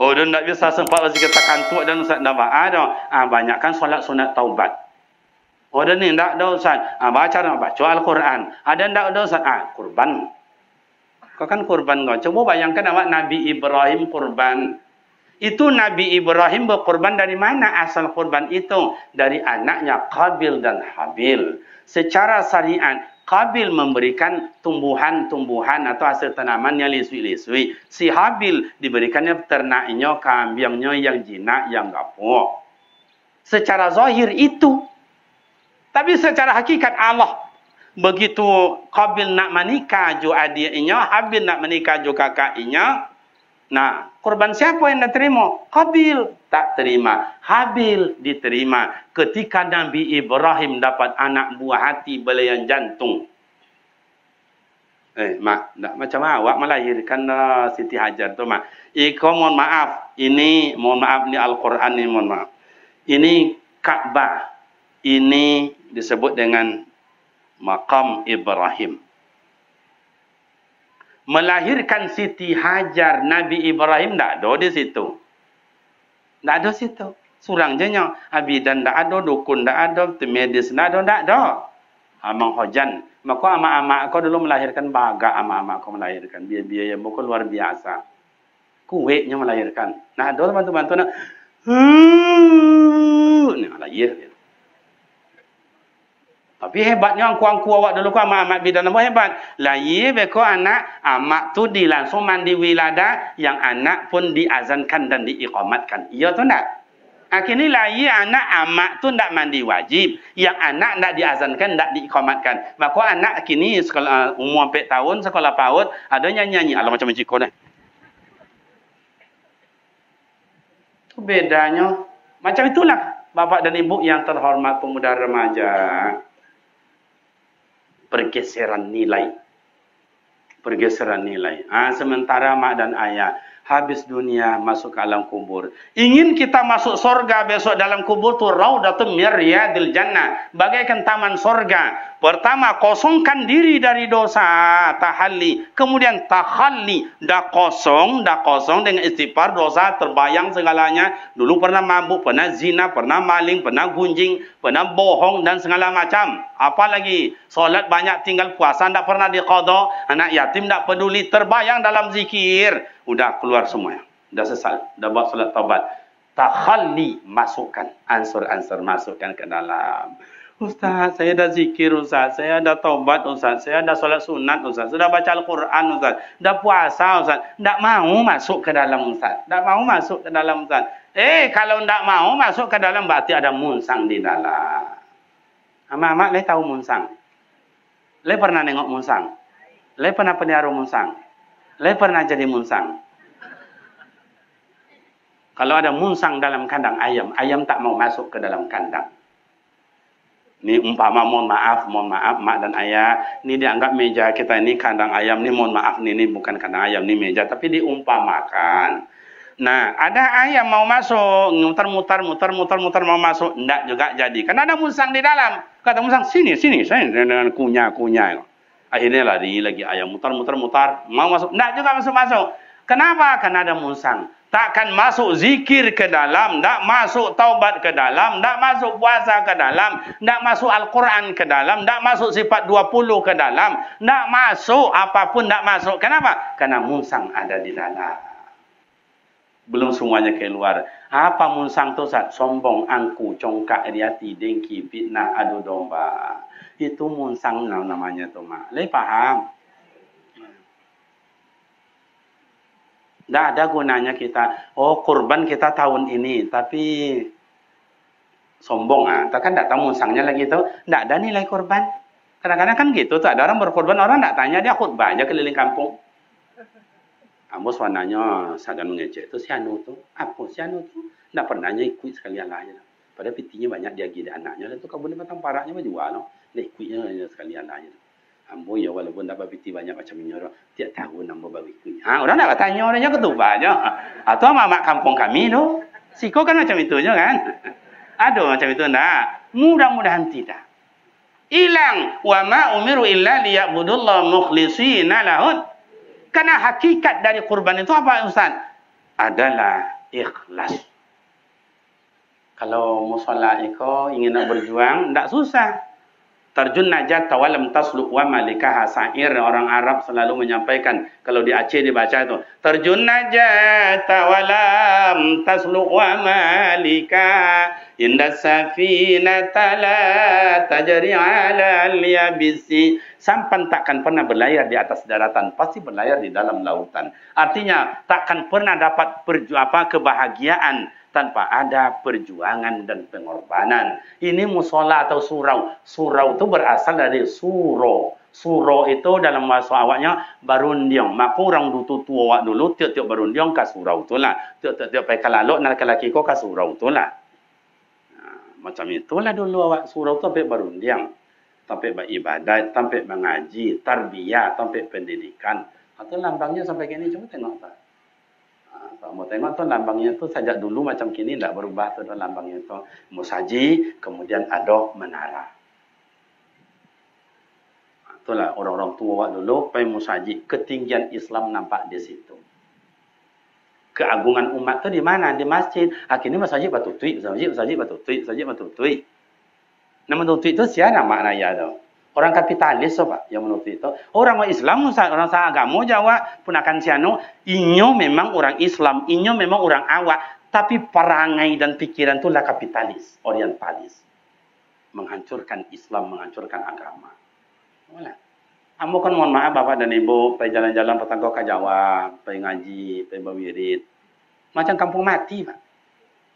Oh, dan tak bisa sempat zikir tak kantuk dan Ustaz dah ada. Banyakkan solat sunat taubat. Oh, dan ni tak ada Ustaz. Baca Al-Quran. Ada tak ada Ustaz? Kurban. Kau kan kurban kau. Coba bayangkan awak Nabi Ibrahim kurban. Itu Nabi Ibrahim berkorban dari mana asal korban itu? Dari anaknya Qabil dan Habil. Secara syariat, Qabil memberikan tumbuhan-tumbuhan atau hasil tanaman yang lisui-lisui. Si Habil diberikannya ternaknya, kambingnya yang jinak, yang gapuk. Secara zahir itu. Tapi secara hakikat Allah. Begitu Qabil nak menikah jo adiknya, Habil nak menikah jo kakaknya. Nah, korban siapa yang diterima? Qabil tak terima. Habil diterima. Ketika Nabi Ibrahim dapat anak buah hati belayan jantung. Mak, macam awak melahirkan Siti Hajar tu, Mak. Iko mohon maaf. Ini, mohon maaf, ni Al-Quran ni, mohon maaf. Ini Ka'bah. Ini disebut dengan Maqam Ibrahim. Melahirkan Siti Hajar, Nabi Ibrahim tak ada di situ. Tak ada situ. Surang je nya. Abidan tak ada, dukun tak ada, medis tak ada. Amang Hojan. Maka amak-amak kau dulu melahirkan baga, amak-amak kau melahirkan. Biaya bukan luar biasa. Kuweknya melahirkan. Nah, ada bantu-bantu nak. Ni lahir. Tapi hebatnya angku-angku awak dulu kau amak-amak bidan apa hebat. Lahir beko anak, amak tu langsung mandi wilada, yang anak pun diazankan dan diiqamatkan. Iya tu tak? Akhirnya lahir anak, amak tu tak mandi wajib. Yang anak tak diazankan, tak diiqamatkan. Maka anak kini sekolah umur 4 tahun, sekolah PAUD, ada nyanyi-nyanyi. Alah macam ciko dah. Tu bedanya. Macam itulah bapak dan ibu yang terhormat pemuda remaja. Pergeseran nilai. Pergeseran nilai. Sementara mak dan ayah habis dunia masuk ke alam kubur. Ingin kita masuk sorga besok dalam kubur tu raudatun min riyadil jannah. Bagaikan taman sorga. Pertama, kosongkan diri dari dosa, tahalli. Kemudian takhalli, dah kosong dengan istighfar, dosa terbayang segalanya. Dulu pernah mabuk, pernah zina, pernah maling, pernah gunjing, pernah bohong dan segala macam. Apalagi solat banyak tinggal puasa tak pernah diqada, anak yatim tak peduli, terbayang dalam zikir. Udah keluar semuanya. Dah sesal, dah buat solat taubat. Takhalli, masukkan ansur-ansur, masukkan ke dalam. Ustaz, saya dah zikir Ustaz, saya dah taubat Ustaz, saya dah solat sunat Ustaz, sudah baca Al-Quran Ustaz, dah puasa Ustaz, tak mau masuk ke dalam Ustaz, tak mau masuk ke dalam Ustaz. Kalau tak mau masuk ke dalam berarti ada munsang di dalam. Amak-amak, le tahu munsang? Le pernah nengok munsang? Le pernah pelihara munsang? Le pernah jadi munsang? Kalau ada munsang dalam kandang ayam, ayam tak mau masuk ke dalam kandang. Ni umpama mohon maaf mak dan ayah, ni dianggap meja kita ini kandang ayam, ni mohon maaf ni bukan kandang ayam, ni meja, tapi diumpamakan. Nah, ada ayam mau masuk, muter-muter mau masuk, enggak juga jadi. Karena ada musang di dalam. Kata musang, sini, saya dengan kunyah. Akhirnya lari lagi ayam mutar. Mau masuk. Tidak juga masuk. Kenapa? Karena ada munsang. Takkan masuk zikir ke dalam, tak masuk taubat ke dalam, tak masuk puasa ke dalam, tak masuk Al-Quran ke dalam, tak masuk sifat 20 ke dalam, tak masuk apapun tak masuk. Kenapa? Karena munsang ada di dalam. Belum semuanya keluar. Apa munsang tu? Sombong, angku, congkak, riati, dengki, fitnah, adu domba. Itu munsang namanya tu, Mak. Lei paham? Tak ada gunanya kita, kurban kita tahun ini, tapi sombong. Takkan tak tahu munsangnya lagi tu. Tak ada nilai kurban. Kadang-kadang kan gitu, ada orang berkorban, orang tak tanya, dia khutbah aja keliling kampung. Ambos warnanya sadar mengecek tu, si Anu tu, apa si Anu tu? Tak pernah ikut sekalian lah. Padahal pitinya banyak dia gila anaknya, dan tu kabun batang paraknya mah jual. Dia ikutnya sekalian lah. Ambo ya walaupun dapat piti banyak macam ini orang tiap tahun ambo bagi kuih. Orang nak tanya orangnya ketubah aja. Atau mak kampung kami tu, siko kan macam itu je kan. Ada macam itu enggak? Mudah-mudahan tidak. Hilang wa ma umiru illa liya'budullah mukhlishina lahud. Karena hakikat dari kurban itu apa Ustaz? Adalah ikhlas. Kalau musalla iko ingin nak berjuang enggak susah. Tarjun najat tawalam tasluk wa malikaha sa'ir. Orang Arab selalu menyampaikan, kalau di Aceh dibaca itu, tarjun najat tawalam tasluk wa malika inda safinata la tajri ala al-yabisi. Sampan takkan pernah berlayar di atas daratan, pasti berlayar di dalam lautan. Artinya takkan pernah dapat kebahagiaan tanpa ada perjuangan dan pengorbanan. Ini musola atau surau. Surau itu berasal dari suro. Suro itu dalam bahasa awaknya barundiong. Maka orang tua awak dulu tiap-tiap barundiong ke surau itulah. Tiap-tiap pekalalok nak lelaki ko ke surau itulah. Macam itulah dulu awak surau tu sampai barundiong. Sampai beribadat, sampai mengaji, tarbiyah, sampai pendidikan. Atau lambangnya sampai kini cuma tengok tak. Mau tengok tu lambangnya tu sejak dulu macam kini tak berubah tu lambangnya tu musaji, kemudian ada menara. Itulah orang-orang tua dulu pai musaji, ketinggian Islam nampak di situ. Keagungan umat tu di mana? Di masjid. Akhirnya masjid batu tui, masjid batu tui. Nama batu tui tu siapa makna ya tu? Orang kapitalis apa yang menuntut itu. Orang Islam, orang agama Jawa pun akan siano. Inyo memang orang Islam, inyo memang orang awak, tapi perangai dan pikiran itulah kapitalis, orientalis, menghancurkan Islam, menghancurkan agama. Boleh. Ambo kan mohon maaf Bapak dan Ibu, pergi jalan-jalan petangkau ke Jawa, pergi ngaji, pergi berwirid, macam kampung mati Pak.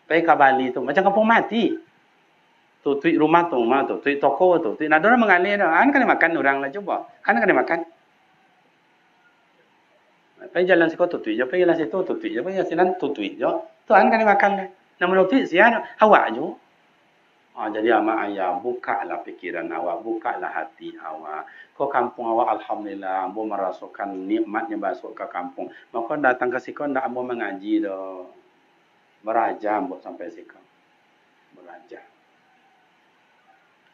Pergi ke Bali tu macam kampung mati. Tutup rumah tu, tutup toko tu. Nak orang mengalir, kan makan orang lah coba. Kan makan. Pergi jalan situ tutup je, pergi jalan situ tutup je, pergi jalan tutup je. Tu kan makan lah. Nama tutup siapa? Awak je. Jadi amak ayah, bukalah pikiran awak, bukalah hati awak. Kau kampung awak alhamdulillah, ambo merasakan nikmatnya masuk ke kampung. Maka datang ke situ ndak ambo mengaji dah. Beraja ambo sampai situ. Beraja.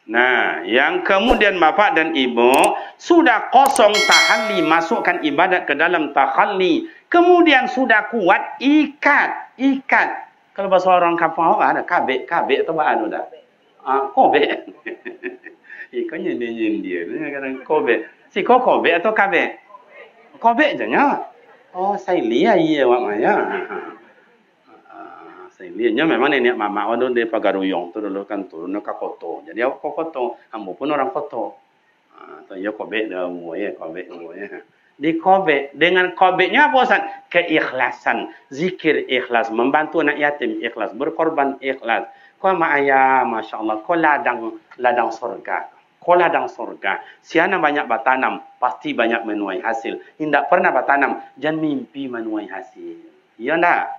Nah, yang kemudian Bapak dan Ibu sudah kosong tahalli, masukkan ibadat ke dalam tahalli. Kemudian sudah kuat ikat. Kalau bahasa orang kampung awak ada kabek atau apa anu dah? Kobe. Ikannya dia kadang kobe. Si kobe atau kabek? Kobe je nya. Saya lihat iya awak maya. Lihatnya memang nenek mama waktu di Pagaruyong tu dulu kan turun ke Koto. Jadi aku Koto, ambo pun orang Koto. Ya Kobe dah Kobe. Di Kobe dengan Kobe-nya apa Ustaz? Keikhlasan, zikir ikhlas, membantu anak yatim ikhlas, berkorban ikhlas. Kau mak ayah, masya-Allah, kau ladang surga. Kau ladang surga. Siana banyak bertanam, pasti banyak menuai hasil. Tidak pernah bertanam, jangan mimpi menuai hasil. Ya enggak?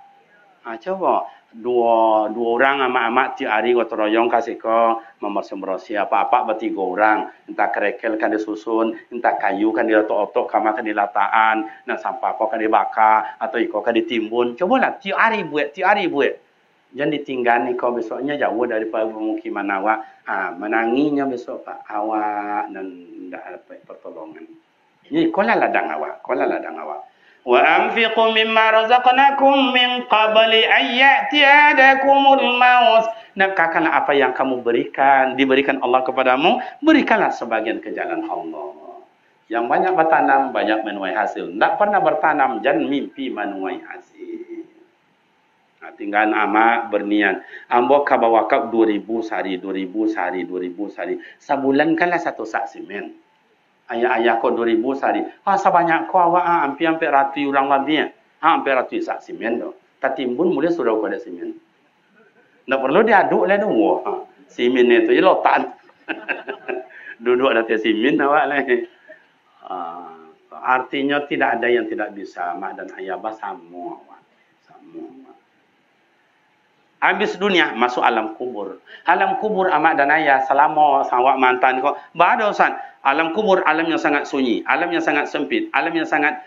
Coba dua orang amak-amak tiap hari gotong royong kasih ko membersih apa-apa bertiga orang, entah kerekel kan disusun, entah kayu kan diotok-otok, kamar kan dilataan, dan sampah ko kan dibakar atau iko kan ditimbun. Cobalah tiap hari buat. Jangan ditinggal ni kau besoknya jauh daripada pemukiman awak. Menanginya besok Pak. Awak dan tidak dapat pertolongan. Ini kola ladang awak. Wa anfiqu mimma razaqnakum min qabli an ya'tiyadakumul maut. Nafkahkanlah apa yang kamu diberikan Allah kepadamu, berikanlah sebagian ke jalan Allah. Yang banyak bertanam, banyak menuai hasil. Tak pernah bertanam, jangan mimpi menuai hasil. Tinggal amak berniat. Ambo ka bawa kap 2000 sehari. Sebulan kanlah satu sak simen. Ayah kau 2000 sehari. Sebanyak kau awak hampir ratus orang lebih. Hampir ratus sak simen tu. Tak timbun mulai suruh kau ada simen. Tak perlu diaduk lah tu. Simen itu je lotan. Duduk atas simen awak lah. Artinya tidak ada yang tidak bisa. Mak dan ayah bersama awak. Habis dunia, masuk alam kubur. Alam kubur amak dan ayah selama awak mantan kau. Badosan. Alam kubur, alam yang sangat sunyi. Alam yang sangat sempit. Alam yang sangat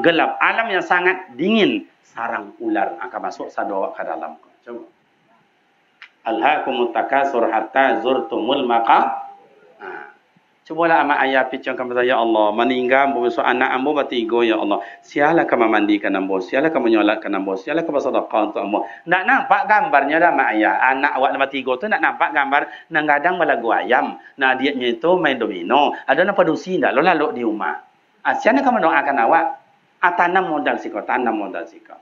gelap. Alam yang sangat dingin. Sarang ular akan masuk sadawak ke dalam kau. Coba. Alhaakumut takasur hatta zurtumul maqabir. Cubalah amak ayah picangkan kepada ya Allah, meninggal besok anak ambo bertiga ya Allah. Sialah kamu mandikan ambo, sialah kamu menyolatkan ambo, sialah kamu sedekah untuk ambo. Nak nampak gambarnya dah mak ayah. Anak awak bertiga tu nak nampak gambar nang gadang balagu ayam. Nah dietnya itu main domino. Ada apa dusi ndak lalu di rumah. Siapa kamu doakan awak? Tanam modal sikau, tanam modal sikau.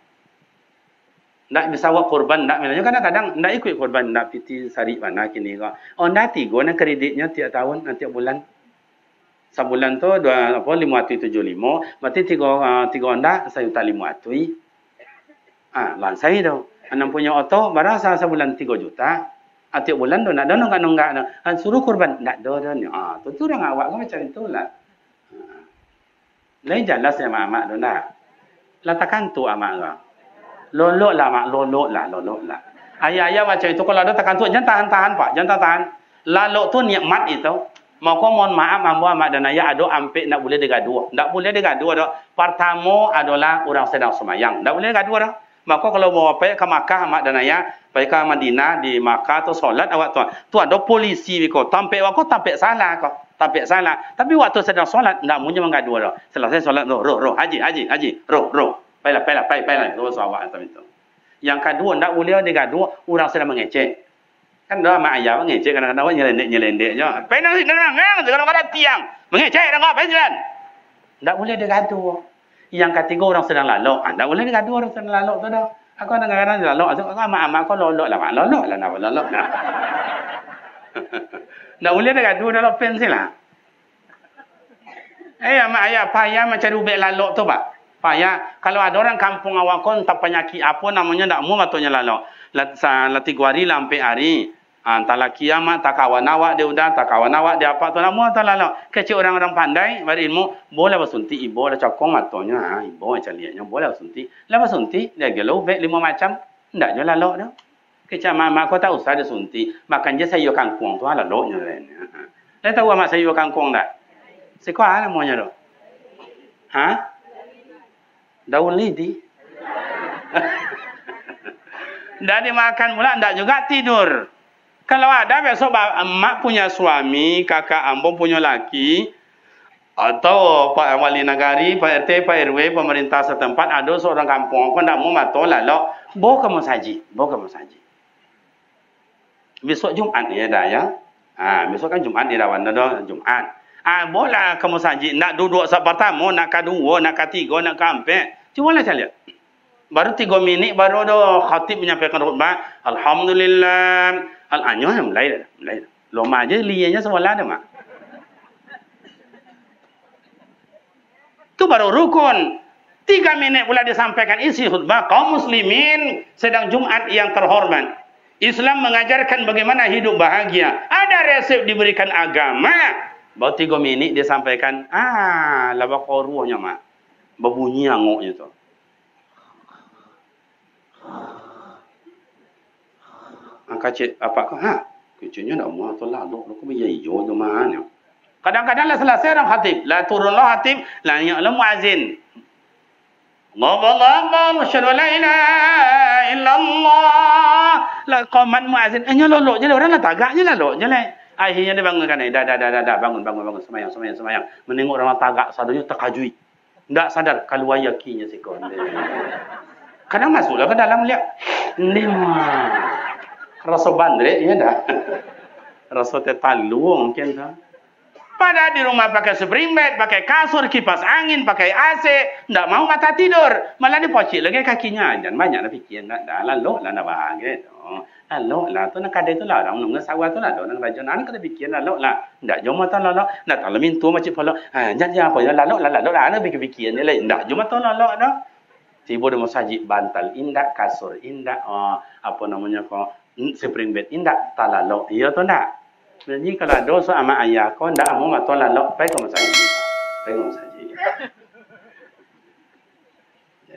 Ndak bisa awak korban, ndak milanya kadang-kadang ndak ikut korban, ndak piti sari mana kini kau. Oh ndak tiga nak kreditnya tiap tahun, tiap bulan. Sebulan tu 575, berarti tiga anda saya utar 500. Lan saya tu. Anak punya auto berasa sebulan 3 juta. Tiap bulan tu nak nunggak. Suruh korban nak ada ni. Tu orang awak kan macam itulah. Lain jelas ya mak tu nak. Letakkan tu amak kau. Lolok lah mak, lolok lah. Ayah macam itu kalau ada tekan tu jangan tahan Pak, jangan tahan. Lalu tu nikmat itu. Maka mohon maaf ambo amak dan ayah ada ampe nak boleh digaduh. Tak boleh digaduh dah. Pertama adalah orang sedang semayang. Tak boleh digaduh dah. Maka kalau mau pergi ke Makkah amak dan ayah, pergi ke Madinah di Makkah tu solat awak tu ada polisi ko tampek awak tampek salah ko. Tampek salah. Tapi waktu sedang solat tak munye menggaduh dah. Selesai solat tu roh haji roh. Pailah terus awak macam itu. Yang kedua tak boleh digaduh orang sedang mengecek. Kan dah mak ayah mengecek kadang-kadang awak nyelendek je. Penang kadang-kadang tiang. Mengecek dah ngap jalan. Tak boleh digaduh. Yang ketiga orang sedang lalok. Tak boleh digaduh orang sedang lalok tu dah. Aku kadang-kadang lalok. Aku mak kau lolok lah mak. Lolok lah nak lolok. Tak boleh digaduh dalam pensil lah. Mak ayah payah macam rubek lalok tu Pak. Payah. Kalau ada orang kampung awak kon tak penyakit apa namanya tak mau matunya lalok. Lati guari lampai hari. Antara kiamat tak kawan awak dia udah, tak kawan awak dia apa tu nama tak lalu. Kecil orang-orang pandai berilmu boleh bersuntik ibu dah cokong matonya. Ibu macam lihatnya boleh bersuntik. Lepas suntik dia gelau baik 5 macam. Ndak je lalu dah. Kecil mama kau tak usah dia suntik. Makan je sayur kangkung tu lalu nya lain. Dah tahu mak sayur kangkung tak? Sekolah namanya tu. Daun lidi. Dah dimakan pula ndak juga tidur. Kalau ada besok emak punya suami, kakak ambong punya laki, atau Pak Wali Nagari, Pak RT, Pak RW, pemerintah setempat, ada seorang kampung, aku tak mau matol lah, bawa kamu saji. Besok Jumat ya dah ya. Besok kan Jumat di Rawan dah Jumat. Boleh kamu saji, nak duduk pertama, nak kedua, nak ketiga, nak keempat. Cubalah saya lihat. Baru 3 minit baru dah khatib menyampaikan khutbah. Alhamdulillah. Al-anyo mulai dah. Loma aja lianya semula dah mak. Tu baru rukun. 3 minit pula disampaikan isi khutbah kaum muslimin sedang Jumat yang terhormat. Islam mengajarkan bagaimana hidup bahagia. Ada resep diberikan agama. Baru 3 minit disampaikan. Labak ruhnya mak. Berbunyi angoknya tu. Kacit apa kau? Kecilnya dah muat tu lalu. Kau biar hijau tu mana? Kadang-kadang lah selesai orang khatib. Lah turunlah khatib. Lah muazin. Allah, asyhadu an la ilaha illallah. Lah qamat muazin. Nyolok je lah orang lah tagak je lah lok je lah. Akhirnya dia bangunkan ni. Dah bangun semayang. Menengok orang tagak sadarnya terkajui. Tak sadar kalau yakinya sikon dia. Kadang masuklah ke dalam lihat. Ni mah. Rasa bandret ya dah. Rasa tertalu mungkin dah. Pada di rumah pakai spring bed, pakai kasur, kipas angin, pakai AC, tidak mau mata tidur. Malah ni pocik lagi kakinya. Jangan banyak nak fikir. Dah lalu lah nak bahagia. Lalu lah tu nak kadai tu lah. Orang nunggu sawah tu lah. Orang raja nak kena fikir lalu lah. Tak jom mata lalu. Nak tak lemin tu macam pula. Jangan apa ya lalu lah. Nak fikir ni lah. Tak jom mata lalu dah. Tiba dia mau sajik bantal indak, kasur indak, apa namanya kau spring bed indak, tak lalu. Iya tu tak? Jadi kalau dosa sama ayah kau ndak mau mata lalu, baik kau saja.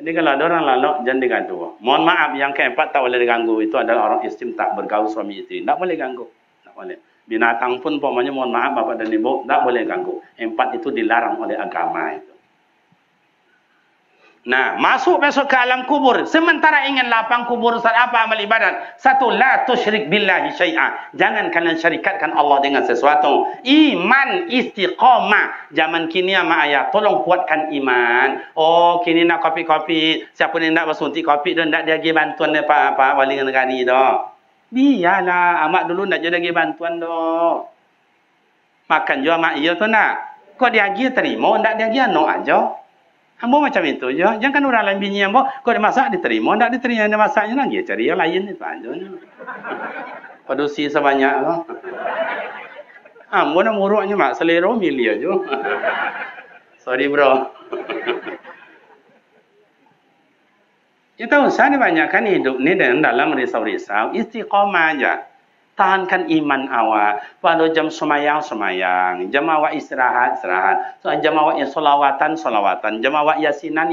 Jadi kalau ada orang lalu jangan diganggu. Mohon maaf yang keempat tak boleh diganggu itu adalah orang istimta bergaul suami isteri. Tak boleh ganggu. Tak boleh. Binatang pun pomanya mohon maaf bapak dan ibu tak boleh ganggu. Empat itu dilarang oleh agama itu. Nah, masuk ke alam kubur. Sementara ingin lapang kubur, Ustaz, apa amal ibadat? Satu, la tusyrik billahi syai'a. Jangan kalian syarikatkan Allah dengan sesuatu. Iman istiqamah. Zaman kini sama ayah, tolong kuatkan iman. Oh, kini nak kopi-kopi. Siapa ni nak bersuntik kopi dan nak dia bagi bantuan dia apa wali negara dah. Biarlah, amak dulu nak jadi bagi bantuan dah. Makan juga mak iya tu nak. Kau dia bagi terima, tak dia bagi anak aja. Ambo macam itu je. Jangan orang lain bini ambo, kau dia masak diterima, tak diterima dia masaknya lagi cari yang lain itu aja. Produksi sebanyak tu. Ambo nak muruknya mak selera milih aja. Sorry bro. Kita usah dibanyakkan hidup ni dan dalam risau-risau, istiqamah aja. Tahankan iman awak. Pada jam semayang, jam awak istirahat. So, jam awak yang solawatan. Jam awak yasinan.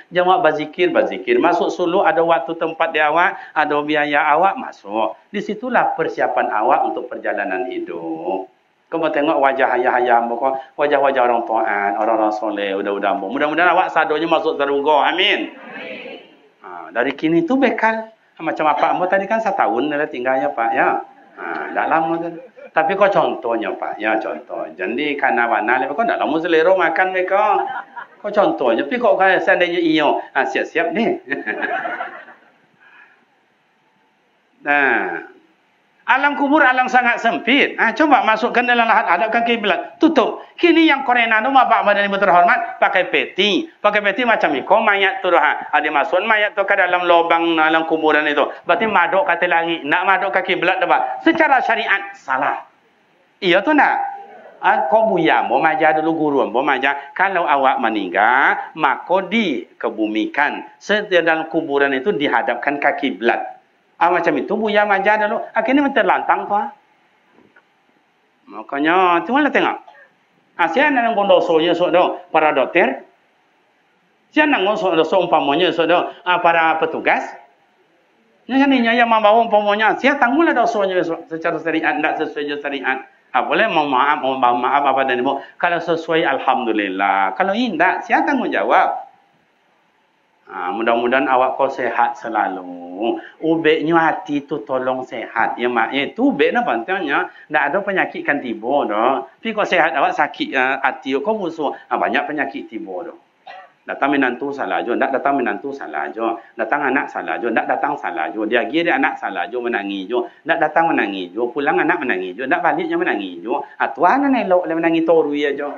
Jam awak berzikir. Masuk sulu ada waktu tempat di awak, ada biaya awak masuk. Di situlah persiapan awak untuk perjalanan hidup. Kau tengok wajah ayah-ayah, wajah-wajah orang taat, orang-orang soleh, udah. Mudah-mudahan awak sadonya masuk surga. Amin. Dari kini tu bekal. Macam apa ambo tadi kan 1 tahun dah tinggalnya Pak ya. Tak lama tu. Tapi kau contohnya Pak ya, contoh. Jadi kana-wana kau tak lama selera makan mereka. Kau contohnya. Tapi kau kan seandainya iyo, siap-siap ni. Nah, alam kubur alam sangat sempit. Coba masukkan dalam lahat, hadapkan kiblat, tutup. Kini yang Korea itu bapak badan ibu terhormat pakai peti macam ni. Kau mayat tu ada masuk mayat tu ke dalam lubang dalam kuburan itu. Berarti maduk kata langit, nak maduk ke kiblat apa? Secara syariat salah. Iya tu nak. Kau buya, mau maja dulu guru, mau maja. Kalau awak meninggal, maka dikebumikan. Dalam kuburan itu dihadapkan ke kiblat. Macam itu buya maja dulu. Akhirnya terlantang tu. Makanya, cuma lah tengok. Siapa nak ngondosnya sudah para dokter? Siapa nak ngondosnya umpamanya sudah para petugas? Nyanya yang membawa umpamanya, siapa tangguhlah dosanya secara syariat, tidak sesuai syariat. Boleh mohon maaf apa dan ibu. Kalau sesuai, alhamdulillah. Kalau tidak, siapa tanggung jawab? Mudah-mudahan awak kau sehat selalu. Ubeknya hati tu tolong sehat. Ya mak, itu ubek na pentingnya. Tak ada penyakit kan tiba dah. Tapi kau sehat awak sakit hati kau musuh. Banyak penyakit tiba dah. Datang menantu salah jo, tak datang menantu salah jo. Datang anak salah jo, tak datang salah jo. Dia dia anak salah jo menangis jo. Tak datang menangis jo, pulang anak menangis jo. Tak baliknya menangis jo. Tuan nak elok le menangis toru ya jo.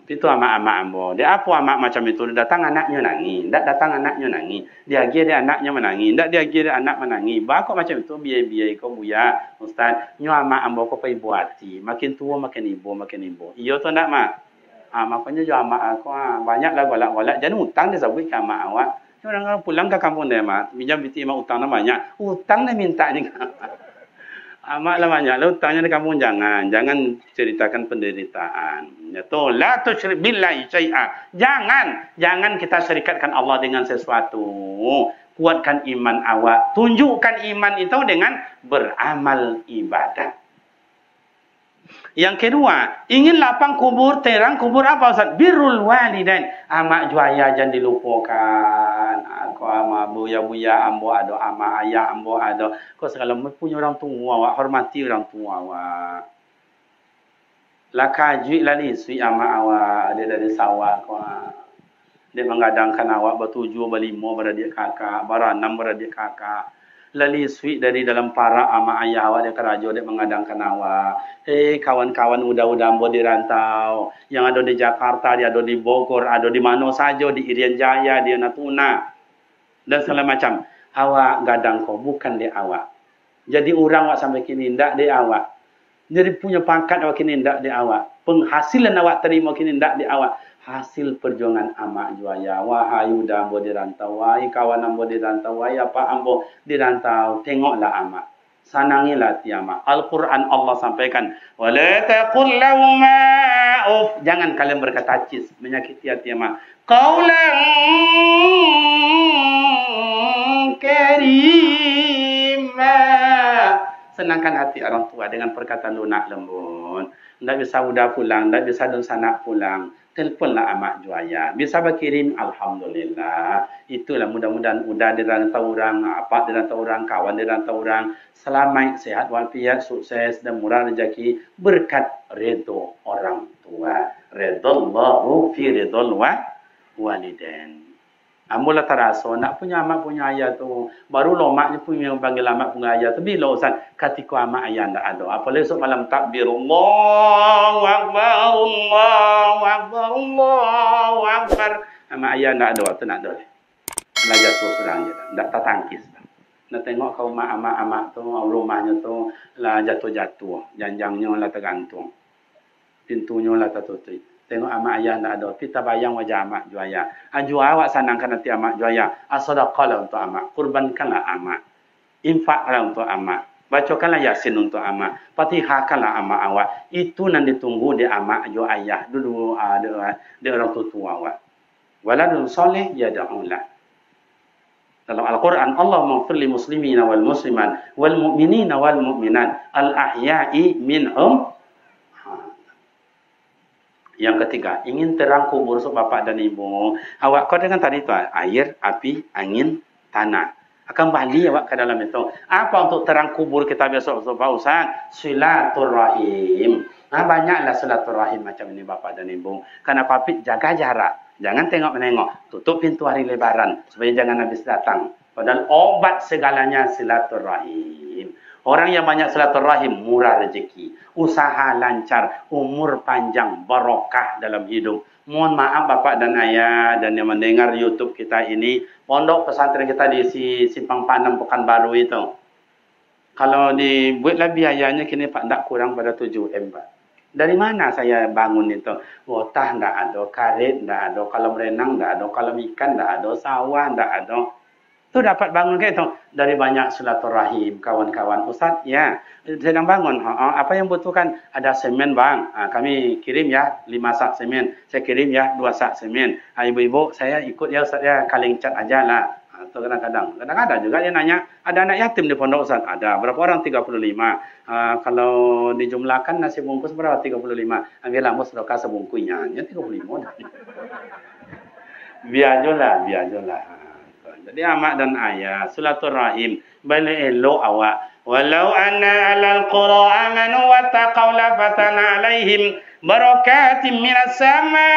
Itu amak-amak ambo. Dia apa amak macam itu? Dia datang anaknya nangis. Tak datang anaknya nangis. Dia dia anaknya menangis. Tak dia dia anak menangis. Bakok macam itu biaya-biaya kau buya. Ustaz, nyo amak ambo kau pergi buat hati. Makin tua makin ibu. Iyo tu nak mak. Makanya jo amak aku banyaklah golak-golak. Jangan hutang dia sabut ke amak awak. Orang pulang ke kampung dia mak. Pinjam biti mak hutang banyak. Hutang dia minta ni. Amak lah banyak. Hutangnya di kampung jangan ceritakan penderitaan. Ya tu, la tusyrik billahi syai'a. Jangan kita syarikatkan Allah dengan sesuatu. Kuatkan iman awak. Tunjukkan iman itu dengan beramal ibadah. Yang kedua, ingin lapang kubur, terang kubur apa Ustaz? Birrul walidain. Amak juaya jangan dilupakan. kan. Aku ama buya-buya ambo ada, ama ayah ambo ada. Kau segala punya orang tua awak, hormati orang tua awak. Lah kaji lah ni sui ama awak, dia dari sawah kau. Dia mengadangkan awak bertujuh, berlima beradik kakak, berenam beradik kakak. Lali sui dari dalam para ama ayah awak dia kerajo dia mengadangkan awak. Kawan-kawan udah ambo di rantau, yang ada di Jakarta, dia ada di Bogor, ada di mana saja, di Irian Jaya, di Natuna dan segala macam. Awak gadang kau bukan di awak. Jadi orang awak sampai kini ndak di awak. Jadi punya pangkat awak kini ndak di awak. Penghasilan awak terima kini ndak di awak. Hasil perjuangan amak juaya. Wahai udah ambo di rantau, wahai kawan ambo di rantau, wahai apa ambo di rantau. Tengoklah amak. Sanangilah ti amak. Al-Quran Allah sampaikan. Wala taqul lahuma uf. Jangan kalian berkata cis, menyakiti hati amak. Qaulan karima. Senangkan hati orang tua dengan perkataan lunak lembut. Tidak bisa udah pulang, tidak bisa dan sanak pulang. Teleponlah amak juaya. Bisa berkirim, alhamdulillah. Itulah mudah-mudahan udah dirantau orang, apa dirantau orang, kawan dirantau orang. Selamat, sehat walafiat, sukses dan murah rezeki berkat redha orang tua. Redallahu fi ridal walidain. Amula taraso nak punya amak punya ayah tu baru lo maknya punya panggil amak punya ayah tu bila ustaz ketika amak ayah ndak ada apalagi esok malam takbir Allahu akbar Allahu akbar Allahu akbar amak ayah ndak ada tu nak ada belajar tu serang je ndak tatangkis nak tengok kau amak tu rumahnya tu lah jatuh-jatuh janjangnya lah tergantung pintunya lah tertutup. Tengok amak ayah tak ada. Kita bayang wajah amak juaya. Jual awak sanangkan nanti amak juaya. As-sadaqalah untuk amak. Kurbankanlah amak. Infaklah untuk amak. Bacakanlah Yasin untuk amak. Fatihahkanlah amak awak. Itu yang ditunggu di amak ju ayah. Dulu di orang tua awak. Waladun soleh yada'ulah. Dalam Al-Quran, Allah maghfir li muslimina wal muslimat wal mu'minina wal mu'minat al-ahya'i minhum. Yang ketiga, ingin terang kubur untuk bapak dan ibu. Awak kau dengan tadi tu, air, api, angin, tanah. Akan balik awak ke dalam itu. Apa untuk terang kubur kita besok Pak Ustaz? Silaturahim. Banyaklah silaturahim macam ini bapak dan ibu. Karena papit jaga jarak. Jangan tengok-menengok. Tutup pintu hari lebaran. Supaya jangan habis datang. Padahal obat segalanya silaturahim. Orang yang banyak silaturahim, murah rezeki. Usaha lancar, umur panjang, barokah dalam hidup. Mohon maaf bapak dan ayah dan yang mendengar YouTube kita ini. Pondok pesantren kita di Simpang Panam Pekanbaru itu. Kalau dibuatlah biayanya kini Pak, tidak kurang pada 7M Pak. Dari mana saya bangun itu? Wotah tidak ada, karet tidak ada, kolam renang tidak ada, kolam ikan tidak ada, sawah tidak ada. Itu dapat bangun kayak itu dari banyak silaturahim kawan-kawan. Ustaz, ya, sedang bangun. Apa yang butuhkan? Ada semen bang. Kami kirim ya 5 sak semen. Saya kirim ya 2 sak semen. Ibu-ibu saya ikut ya Ustaz ya, kaling cat aja lah. Atau kadang-kadang juga dia nanya, ada anak yatim di pondok Ustaz? Ada. Berapa orang? 35. Kalau dijumlahkan nasi bungkus berapa? 35. Ambillah mus sedekah sebungkusnya. Ya 35 dah. Biajolah. Jadi amak dan ayah silaturahim balik elok awak. Walau anna alal qura amanu wattaqaw la fatana alaihim barakatim minas samai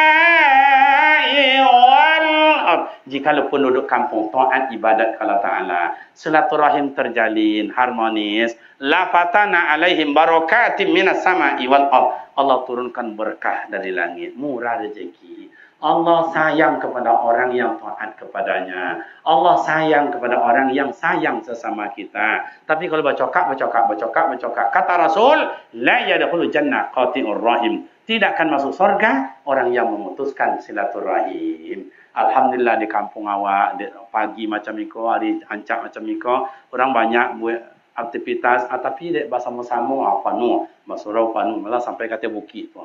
wal ard. Jikalau penduduk kampung taat ibadat Allah Taala, silaturahim terjalin harmonis, la fatana alaihim barakatim minas samai wal ard. Allah turunkan berkah dari langit, murah rezeki. Allah sayang kepada orang yang taat kepadanya. Allah sayang kepada orang yang sayang sesama kita. Tapi kalau bercokak. Kata Rasul, la yadkhulul jannah qati'ur rahim. Tidak akan masuk surga orang yang memutuskan silaturahim. Alhamdulillah di kampung awak, di pagi macam iko, hari ancak macam iko, orang banyak buat aktivitas. Tapi dek bersama-sama penuh. Masurau penuh. Malah sampai kata bukit tu.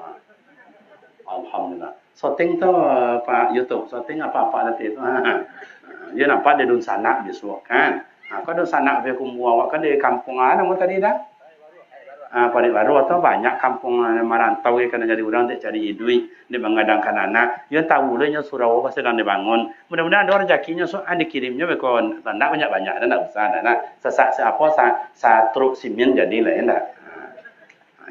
Alhamdulillah. Shooting tu Pak YouTube, shooting apa-apa nanti tu. Dia nampak dia dun sanak besok kan. Kau dun sanak dia kumbu awak kan di kampung ada mau tadi dah? Parit baru atau banyak kampung merantau kena jadi orang tak cari duit, dia mengadangkan anak. Dia tahu lah nya surau apa sedang dibangun. Mudah-mudahan ada rezekinya so dikirimnya bekon tanda banyak-banyak dan tak usah dan sesak siapa sa truk simen jadi lah ya.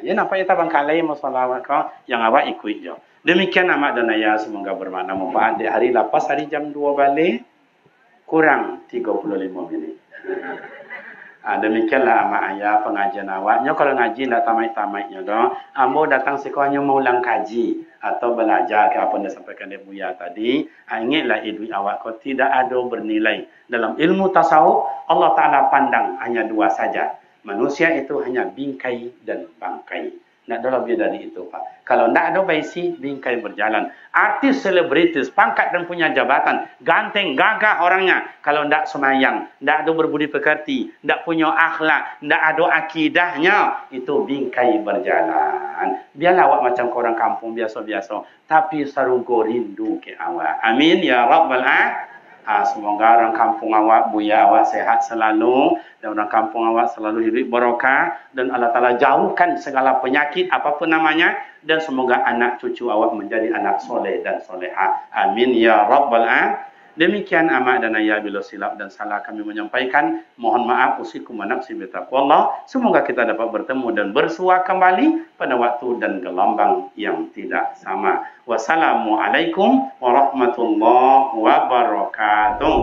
Ya nampak kita bangkalai masalah kau yang awak ikut je. Demikian amat dan ayah semoga bermakna manfaat di hari lepas hari jam 2 balik kurang 35 minit. Demikianlah amat ayah pengajian awaknya. Kalau ngaji tak tamat-tamatnya dah. Ambo datang sekolahnya mau ulang kaji atau belajar ke apa yang disampaikan dia Buya tadi. Ingatlah duit awak kau tidak ada bernilai. Dalam ilmu tasawuf Allah Ta'ala pandang hanya dua saja. Manusia itu hanya bingkai dan bangkai. Nak ada lebih dari itu, Pak. Kalau nak ada baisi, bingkai berjalan. Artis, selebritis, pangkat dan punya jabatan. Ganteng, gagah orangnya. Kalau nak semayang, nak ada berbudi pekerti, nak punya akhlak, nak ada akidahnya, itu bingkai berjalan. Biarlah awak macam orang kampung biasa-biasa. Tapi sarugo rindu ke awak. Amin, ya Rabbal Alamin. Semoga orang kampung awak, Buya awak sehat selalu dan orang kampung awak selalu hidup barokah dan Allah Ta'ala jauhkan segala penyakit apapun namanya dan semoga anak cucu awak menjadi anak soleh dan soleha. Amin ya Rabbal Alamin. Demikian amak dan ayah bila silap dan salah kami menyampaikan. Mohon maaf usikum wa nafsi bitaqwallah. Semoga kita dapat bertemu dan bersua kembali pada waktu dan gelombang yang tidak sama. Wassalamualaikum warahmatullahi wabarakatuh.